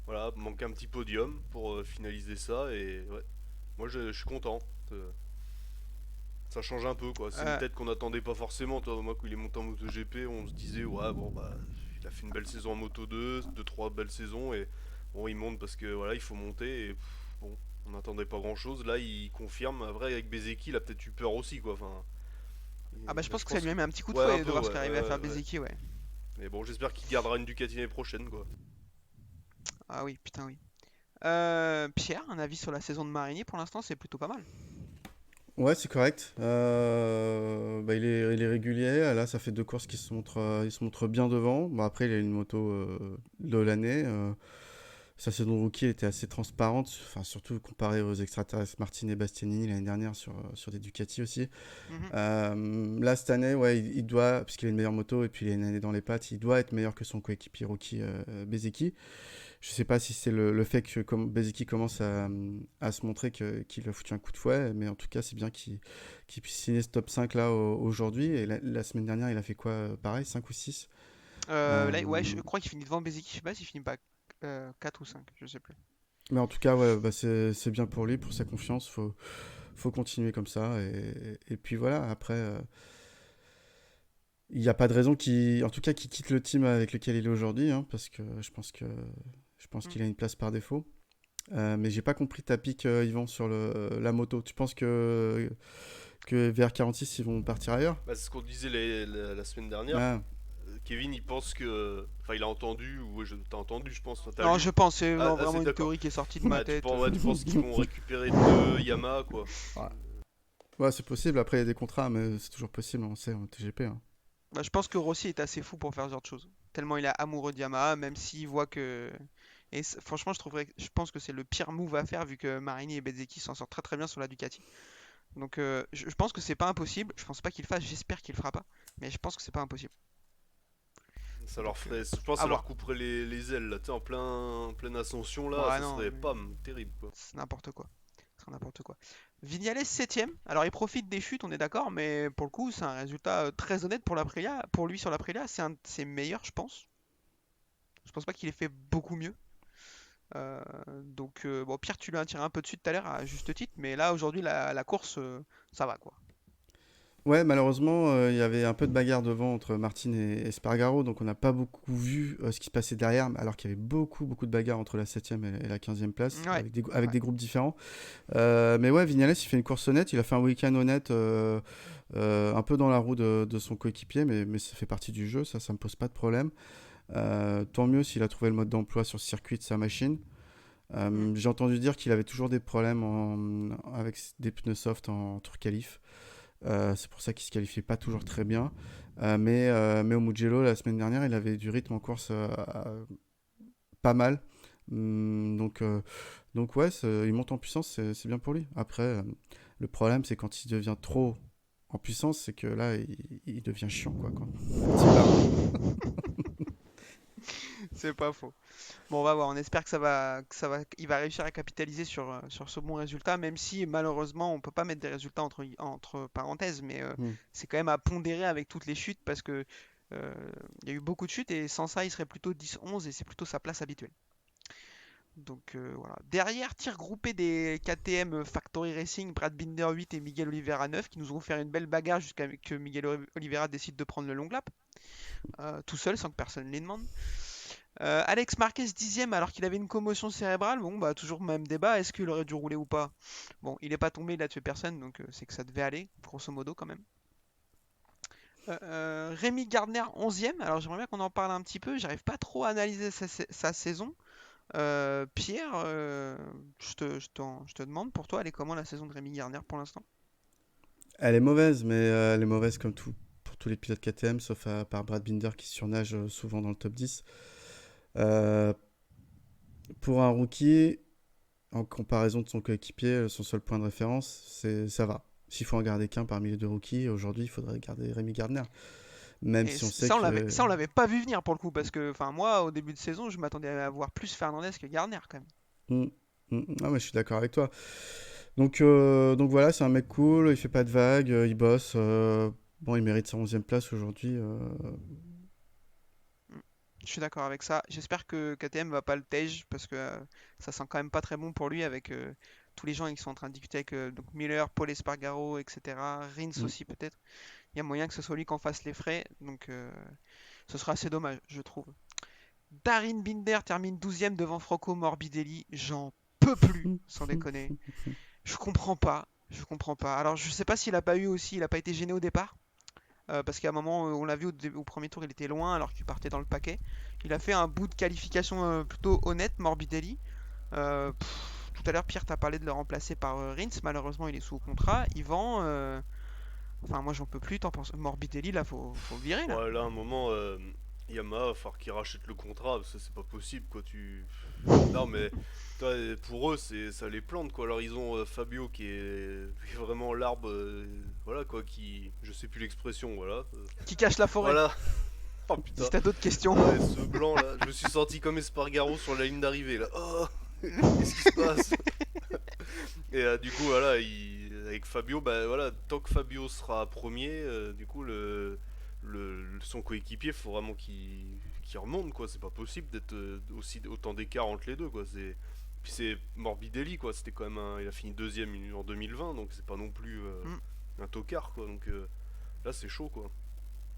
voilà, manque un petit podium pour finaliser ça et ouais, moi je suis content. Euh, Ça change un peu quoi. C'est une Euh, tête qu'on attendait pas forcément. Toi, moi, quand il est monté en MotoGP, on se disait ouais bon bah il a fait une belle saison en Moto 2, deux trois belles saisons et bon il monte parce que voilà il faut monter et bon on n'attendait pas grand chose. Là il confirme. Après avec Bezeki il a peut-être eu peur aussi quoi. Enfin Ah bah je là, pense je que ça pense lui a mis un petit coup de ouais un fouet de peu voir ce ouais, qu'arrivait à faire ouais. Bezeki, ouais. Mais bon j'espère qu'il gardera une Ducati l'année prochaine quoi. Ah oui, putain oui. Pierre, un avis sur la saison de Marini pour l'instant, c'est plutôt pas mal. Ouais, c'est correct. Bah, il est régulier. Là, ça fait 2 courses il se montre bien devant. Bon, après, il a une moto de l'année. sa saison de rookie était assez transparente, enfin, surtout comparé aux extraterrestres Martin et Bastianini l'année dernière sur des Ducati aussi. Là, cette année, ouais, il doit, parce qu'il a une meilleure moto et puis il a une année dans les pattes, il doit être meilleur que son coéquipier rookie Bezzecchi. Je sais pas si c'est le fait que Bezzecchi commence à se montrer qu'il a foutu un coup de fouet, mais en tout cas, c'est bien qu'il puisse signer ce top 5 là aujourd'hui. Et la semaine dernière, il a fait quoi pareil, 5 ou 6 Là, ouais, je crois qu'il finit devant Bezzecchi. Je sais pas s'il finit pas 4 ou 5, je sais plus. Mais en tout cas, ouais, bah c'est bien pour lui, pour sa confiance. Faut continuer comme ça. Et puis voilà, après, il n'y a pas de raison en tout cas, qu'il quitte le team avec lequel il est aujourd'hui, hein, parce que je pense qu'il a une place par défaut. Mais j'ai pas compris ta pique, Yvan, sur la moto. Tu penses que VR46 ils vont partir ailleurs? Bah, c'est ce qu'on disait la semaine dernière. Ah, Kevin, il pense que. Enfin, il a entendu, ou t'as entendu, je pense. Toi, t'as Non, lu. je pense, c'est Ah, vraiment c'est une d'accord. théorie qui est sortie de ma tête. Tu penses qu'ils vont récupérer 2 Yamaha, quoi. ouais, c'est possible. Après, il y a des contrats, mais c'est toujours possible, on sait, en TGP. Hein. Bah, je pense que Rossi est assez fou pour faire ce genre de choses. Tellement il est amoureux de Yamaha, même s'il voit que. Franchement, je pense que c'est le pire move à faire vu que Marini et Bezzecchi s'en sortent très très bien sur la Ducati. Donc je pense que c'est pas impossible. Je pense pas qu'il le fasse, j'espère qu'il le fera pas. Mais je pense que c'est pas impossible. Ça leur Donc, ferait. Je pense que à ça leur voir. couperait les ailes, là. Tu sais, pleine ascension, là. Ouais, Ça non, serait, mais pam, terrible, quoi. c'est n'importe quoi. C'est n'importe quoi. Vignales 7ème. Alors il profite des chutes, on est d'accord, mais pour le coup, c'est un résultat très honnête pour l'Aprilia. Pour lui sur l'Aprilia, c'est un de ses meilleurs, je pense. Je pense pas qu'il ait fait beaucoup mieux. Donc, bon, Pierre, tu lui as tiré un peu dessus tout à l'heure à juste titre, mais là aujourd'hui, la course, ça va quoi. Ouais, malheureusement, il y avait un peu de bagarre devant entre Martin et Espargaro, donc on n'a pas beaucoup vu ce qui se passait derrière, alors qu'il y avait beaucoup de bagarres entre la 7ème et la 15e place, Ouais, avec ouais. des groupes différents. Mais ouais, Vignales, il fait une course honnête, il a fait un week-end honnête, un peu dans la roue de son coéquipier, mais ça fait partie du jeu, ça me pose pas de problème. Tant mieux s'il a trouvé le mode d'emploi sur ce circuit de sa machine. J'ai entendu dire qu'il avait toujours des problèmes avec des pneus soft en tour qualif. C'est pour ça qu'il se qualifiait pas toujours très bien. Mais au Mugello, la semaine dernière, il avait du rythme en course pas mal. Donc ouais, il monte en puissance, c'est bien pour lui. Après, le problème, c'est quand il devient trop en puissance, c'est que là, il devient chiant, quoi. C'est pas faux. Bon, on va voir. On espère il va réussir à capitaliser sur ce bon résultat, même si malheureusement, on peut pas mettre des résultats entre parenthèses, mais c'est quand même à pondérer avec toutes les chutes parce que il y a eu beaucoup de chutes et sans ça, il serait plutôt 10-11 et c'est plutôt sa place habituelle. Donc voilà. Derrière, tir groupé des KTM Factory Racing, Brad Binder 8 et Miguel Oliveira 9 qui nous ont fait une belle bagarre jusqu'à ce que Miguel Oliveira décide de prendre le long lap tout seul sans que personne ne lui demande. Alex Marquez 10ème alors qu'il avait une commotion cérébrale. Bon, bah toujours même débat. Est-ce qu'il aurait dû rouler ou pas? Bon, il est pas tombé, il a tué personne, donc c'est que ça devait aller, grosso modo quand même. Rémi Gardner 11ème. Alors j'aimerais bien qu'on en parle un petit peu. J'arrive pas trop à analyser sa saison. Pierre, je te demande pour toi, elle est comment la saison de Rémi Gardner pour l'instant? Elle est mauvaise, mais elle est mauvaise comme pour tous les pilotes KTM, sauf à part Brad Binder qui surnage souvent dans le top 10. Pour un rookie, en comparaison de son coéquipier, son seul point de référence, ça va. S'il faut en garder qu'un parmi les deux rookies, aujourd'hui, il faudrait garder Rémi Gardner. Même Et si on sait ça, que... on l'avait pas vu venir pour le coup, parce que moi, au début de saison, je m'attendais à voir plus Fernandez que Gardner quand même. Ah, mais je suis d'accord avec toi. Donc voilà, c'est un mec cool, il fait pas de vagues, il bosse. Bon, il mérite sa 11e place aujourd'hui. Je suis d'accord avec ça. J'espère que KTM va pas le tège parce que ça sent quand même pas très bon pour lui avec tous les gens qui sont en train de discuter avec donc Miller, Paul Espargaro, etc. Rins Mm. aussi peut-être. Il y a moyen que ce soit lui qui en fasse les frais, donc ce sera assez dommage, je trouve. Darin Binder termine 12ème devant Franco Morbidelli. J'en peux plus, sans déconner. Je comprends pas. Je comprends pas. Alors je sais pas s'il a pas eu aussi, il a pas été gêné au départ. Parce qu'à un moment, on l'a vu au premier tour, il était loin alors qu'il partait dans le paquet. Il a fait un bout de qualification plutôt honnête, Morbidelli. Tout à l'heure, Pierre t'a parlé de le remplacer par Rins. Malheureusement, il est sous contrat. Yvan, enfin, moi j'en peux plus. T'en penses Morbidelli, là, faut le virer là. Ouais, là, à un moment, Yamaha, va falloir qu'il rachète le contrat, parce que c'est pas possible, quoi. Non, mais toi, pour eux, ça les plante quoi. Alors, ils ont Fabio qui est vraiment l'arbre, voilà quoi, qui. Je sais plus l'expression, voilà. Qui cache la forêt. Voilà. Oh Si putain. t'as d'autres questions. Ah ouais, ce blanc là, je me suis senti comme Espargaro sur la ligne d'arrivée là. Oh, qu'est-ce qui se passe? Et du coup, voilà, avec Fabio, bah voilà, tant que Fabio sera premier, du coup, son coéquipier, faut vraiment qu'il remonte, quoi. C'est pas possible d'être autant d'écart entre les deux, quoi. Puis c'est Morbidelli, quoi. C'était quand même il a fini deuxième en 2020, donc c'est pas non plus Mm. un tocard, quoi. Donc là, c'est chaud, quoi.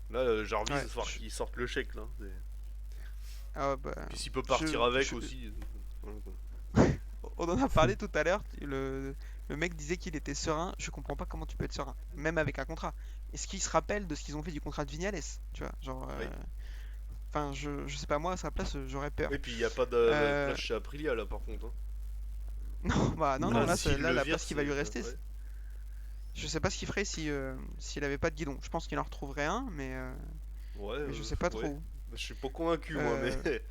Là, Jarvis, il Ouais, va falloir qu'il sorte le chèque, là. Ah bah, Puis s'il peut partir avec aussi. Voilà, quoi. on en a parlé tout à l'heure. Le mec disait qu'il était serein. Je comprends pas comment tu peux être serein, même avec un contrat. Est-ce qu'il se rappelle de ce qu'ils ont fait du contrat de Vignales? Tu vois, genre. Oui. Enfin, je sais pas, moi à sa place, j'aurais peur. Et puis il n'y a pas de Euh, place chez Aprilia là par contre, hein. Non, bah non, Non. là, S'il là le la vire, place qui va lui rester, ouais. je sais pas ce qu'il ferait si s'il avait pas de guidon. Je pense qu'il en retrouverait un, Ouais, mais je sais pas ouais. trop. Je suis pas convaincu moi, Euh, mais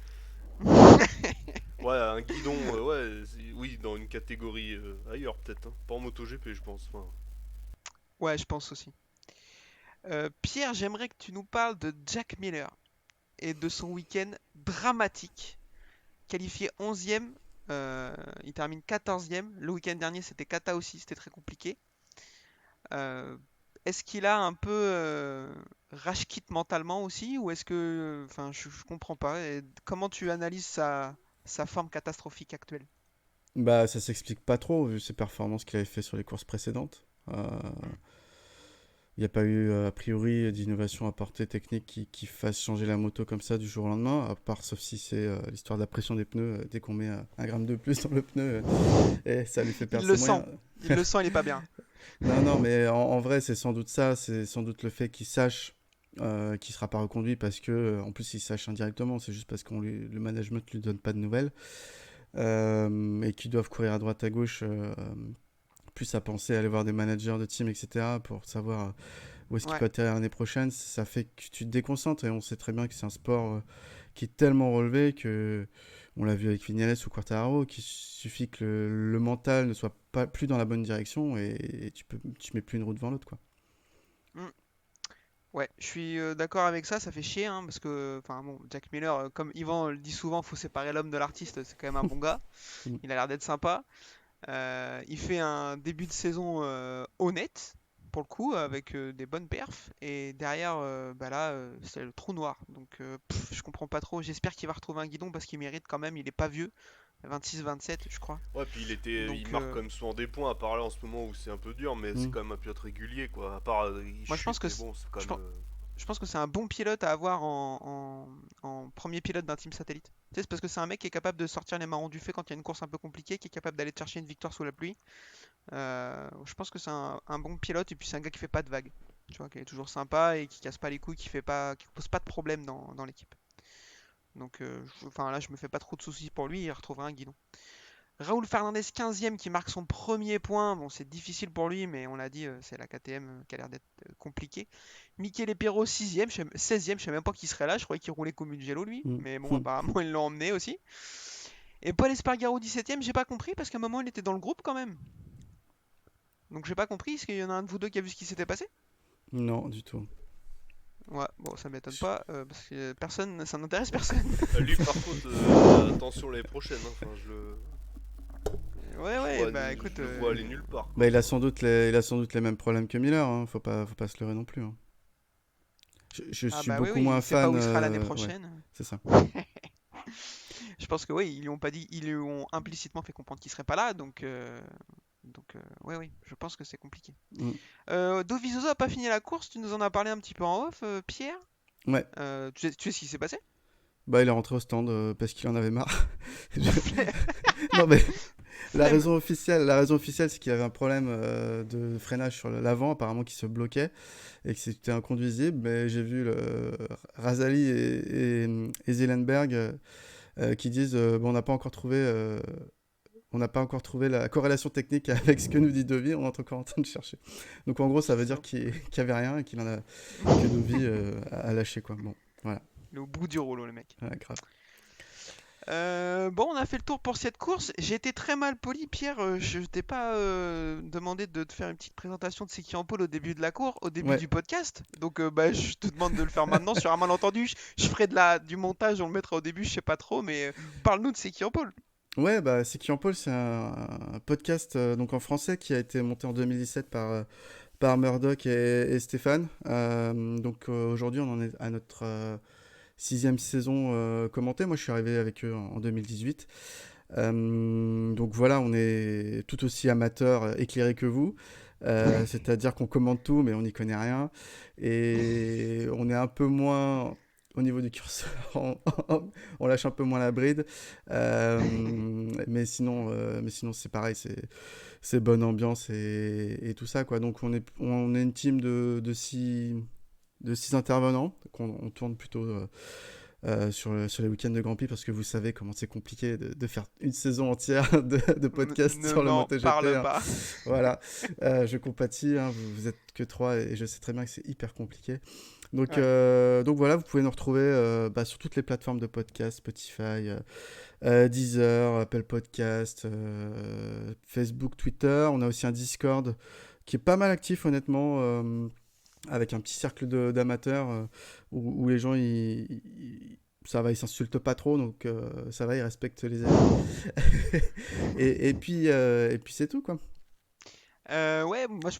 ouais, un guidon, oui, dans une catégorie ailleurs peut-être, hein. Pas en MotoGP, je pense. Enfin, Ouais, je pense aussi. Pierre, j'aimerais que tu nous parles de Jack Miller et de son week-end dramatique. Qualifié 11e, il termine 14e. Le week-end dernier, c'était Kata aussi, c'était très compliqué. Euh, Est-ce qu'il a un peu rage quit mentalement aussi, ou est-ce que, enfin, je comprends pas. Et comment tu analyses sa forme catastrophique actuelle? Bah, ça s'explique pas trop vu ses performances qu'il avait fait sur les courses précédentes. Il n'y a pas eu, a priori, d'innovation apportée technique qui fasse changer la moto comme ça du jour au lendemain, à part sauf si c'est l'histoire de la pression des pneus. Dès qu'on met un gramme de plus dans le pneu, et ça lui fait Il perdre le ses moyens. sent, il le sent, il est pas bien. Non, non, mais en vrai, c'est sans doute ça. C'est sans doute le fait qu'il sache qu'il ne sera pas reconduit parce que, en plus, il sache indirectement. C'est juste parce que le management ne lui donne pas de nouvelles. Et qu'ils doivent courir à droite à gauche, plus à penser à aller voir des managers de team, etc., pour savoir où est-ce qu'il Ouais. peut atterrir l'année prochaine. Ça fait que tu te déconcentres et on sait très bien que c'est un sport qui est tellement relevé que, on l'a vu avec Vignales ou Quartararo, qu'il suffit que le mental ne soit pas plus dans la bonne direction et tu mets plus une roue devant l'autre, quoi. Mm. Ouais, je suis d'accord avec ça, ça fait chier, hein, parce que, enfin bon, Jack Miller, comme Yvan le dit souvent, faut séparer l'homme de l'artiste, c'est quand même un bon gars, Mm. il a l'air d'être sympa. Il fait un début de saison honnête, pour le coup, avec des bonnes perfs, et derrière, bah là, c'est le trou noir, donc je comprends pas trop, j'espère qu'il va retrouver un guidon, parce qu'il mérite quand même, il est pas vieux, 26-27 je crois, ouais, puis il donc marque quand même souvent des points, à part là en ce moment où c'est un peu dur, mais c'est Mm. quand même un pilote régulier, quoi. À part il moi je pense chute, que mais bon, c'est quand je même. pense, je pense que c'est un bon pilote à avoir en premier pilote d'un team satellite. Tu sais, c'est parce que c'est un mec qui est capable de sortir les marrons du feu quand il y a une course un peu compliquée, qui est capable d'aller chercher une victoire sous la pluie. Je pense que c'est un bon pilote et puis c'est un gars qui fait pas de vagues. Tu vois, qui est toujours sympa et qui casse pas les couilles, qui pose pas de problème dans l'équipe. Donc, enfin là, je me fais pas trop de soucis pour lui, il retrouvera un guidon. Raoul Fernandez 15e qui marque son premier point. Bon, c'est difficile pour lui, mais on l'a dit, c'est la KTM qui a l'air d'être compliquée. Michele Pirro 6e, 16e, je sais même pas qui serait là. Je croyais qu'il roulait comme une Mugello lui, Mm. mais bon, apparemment ils l'ont emmené aussi. Et Paul Espargaro 17e, j'ai pas compris parce qu'à un moment il était dans le groupe quand même. Donc j'ai pas compris, est-ce qu'il y en a un de vous deux qui a vu ce qui s'était passé? Non, du tout. Ouais, bon, ça m'étonne pas, parce que personne, ça n'intéresse personne. Lui, par contre, attention l'année prochaine, hein. Enfin, Ouais, je ouais, bah écoute, je le vois aller nulle part, quoi. Bah, il a sans doute les mêmes problèmes que Miller, hein. Faut pas se leurrer non plus, hein. Je ah suis bah oui, beaucoup oui, moins il sait pas fan. où il sera l'année Ouais, prochaine. c'est ça. Je pense que oui, ils lui ont pas dit, ils lui ont implicitement fait comprendre qu'il serait pas là, ouais, oui, je pense que c'est compliqué. Mm. Dovizioso a pas fini la course, tu nous en as parlé un petit peu en off, Pierre. Ouais. Tu sais ce qui s'est passé? Bah, il est rentré au stand parce qu'il en avait marre. Non, mais la raison officielle, c'est qu'il avait un problème de freinage sur l'avant, apparemment qui se bloquait et que c'était inconduisible. Mais j'ai vu Razali et Zelenberg qui disent bon, on n'a pas encore trouvé la corrélation technique avec ce que nous dit Dovi, on est encore en train de chercher. Donc en gros, ça veut dire qu'il n'y avait rien et que Dovi a lâché, quoi. Bon, voilà. Il est au bout du rouleau, le mec. Ouais, grave. Bon, on a fait le tour pour cette course. J'ai été très mal poli, Pierre. Je t'ai pas demandé de te faire une petite présentation de c'est qui en pôle au début de la course, au début Ouais. du podcast. Donc, bah, je te demande de le faire maintenant sur un malentendu. Je ferai du montage, on le mettra au début, je sais pas trop, mais parle-nous de c'est qui en pôle. Ouais, bah, C'est qui en pôle, c'est un podcast donc en français qui a été monté en 2017 par Murdoch et Stéphane. Aujourd'hui, on en est à notre 6e saison commentée. Moi, je suis arrivé avec eux en 2018. Donc voilà, on est tout aussi amateurs, éclairés que vous. C'est-à-dire qu'on commente tout, mais on n'y connaît rien. Et on est un peu moins au niveau du curseur, on lâche un peu moins la bride. Mais sinon c'est pareil, c'est bonne ambiance et tout ça, quoi. Donc on est une team de six intervenants. Donc on tourne plutôt sur les week-ends de Grand Prix parce que vous savez comment c'est compliqué de faire une saison entière de podcast Ne sur le m'en MotoGP. parle hein. pas. Voilà, je compatis, hein, vous êtes que 3 et je sais très bien que c'est hyper compliqué. Donc voilà, vous pouvez nous retrouver sur toutes les plateformes de podcast, Spotify, Deezer, Apple Podcast, Facebook, Twitter. On a aussi un Discord qui est pas mal actif, honnêtement, avec un petit cercle d'amateurs où les gens, ça va, ils s'insultent pas trop, donc ça va, ils respectent les avis. et puis c'est tout, quoi. Ouais, moi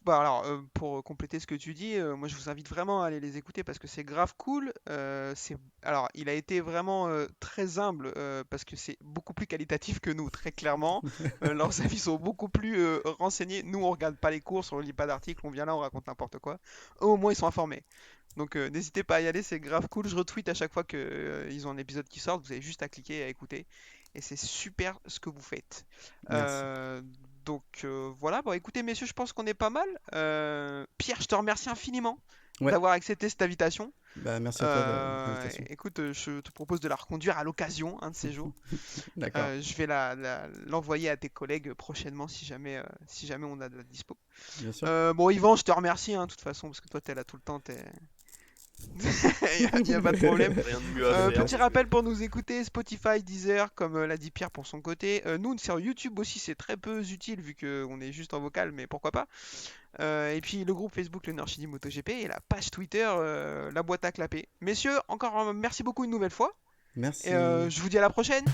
pour compléter ce que tu dis, moi je vous invite vraiment à aller les écouter parce que c'est grave cool. Alors, il a été vraiment très humble parce que c'est beaucoup plus qualitatif que nous, très clairement. Leurs avis sont beaucoup plus renseignés. Nous, on regarde pas les courses, on lit pas d'articles, on vient là, on raconte n'importe quoi. Eux, au moins, ils sont informés. Donc, n'hésitez pas à y aller, c'est grave cool. Je retweet à chaque fois que ils ont un épisode qui sort. Vous avez juste à cliquer et à écouter. Et c'est super ce que vous faites. Merci. Voilà, bon écoutez messieurs, je pense qu'on est pas mal. Pierre, je te remercie infiniment Ouais, d'avoir accepté cette invitation. merci à toi de l'invitation. Écoute, je te propose de la reconduire à l'occasion, un de ces jours. D'accord. Je vais l'envoyer à tes collègues prochainement si jamais on a de la dispo. Bien sûr. Bon Yvan, je te remercie de toute façon parce que toi t'es là tout le temps, il n'y a pas de problème. Rien de mieux à faire. Petit rappel pour nous écouter, Spotify, Deezer, comme l'a dit Pierre pour son côté. Nous, sur YouTube aussi, c'est très peu utile vu qu'on est juste en vocal, mais pourquoi pas. Et puis le groupe Facebook, le Nurchidi MotoGP, et la page Twitter, la boîte à clapper. Messieurs, encore merci beaucoup une nouvelle fois. Merci. Et je vous dis à la prochaine.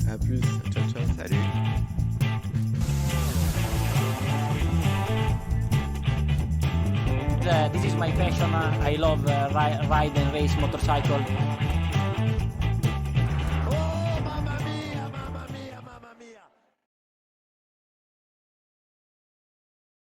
À plus. Ciao, ciao. Salut. This is my passion. I love ride and race motorcycle.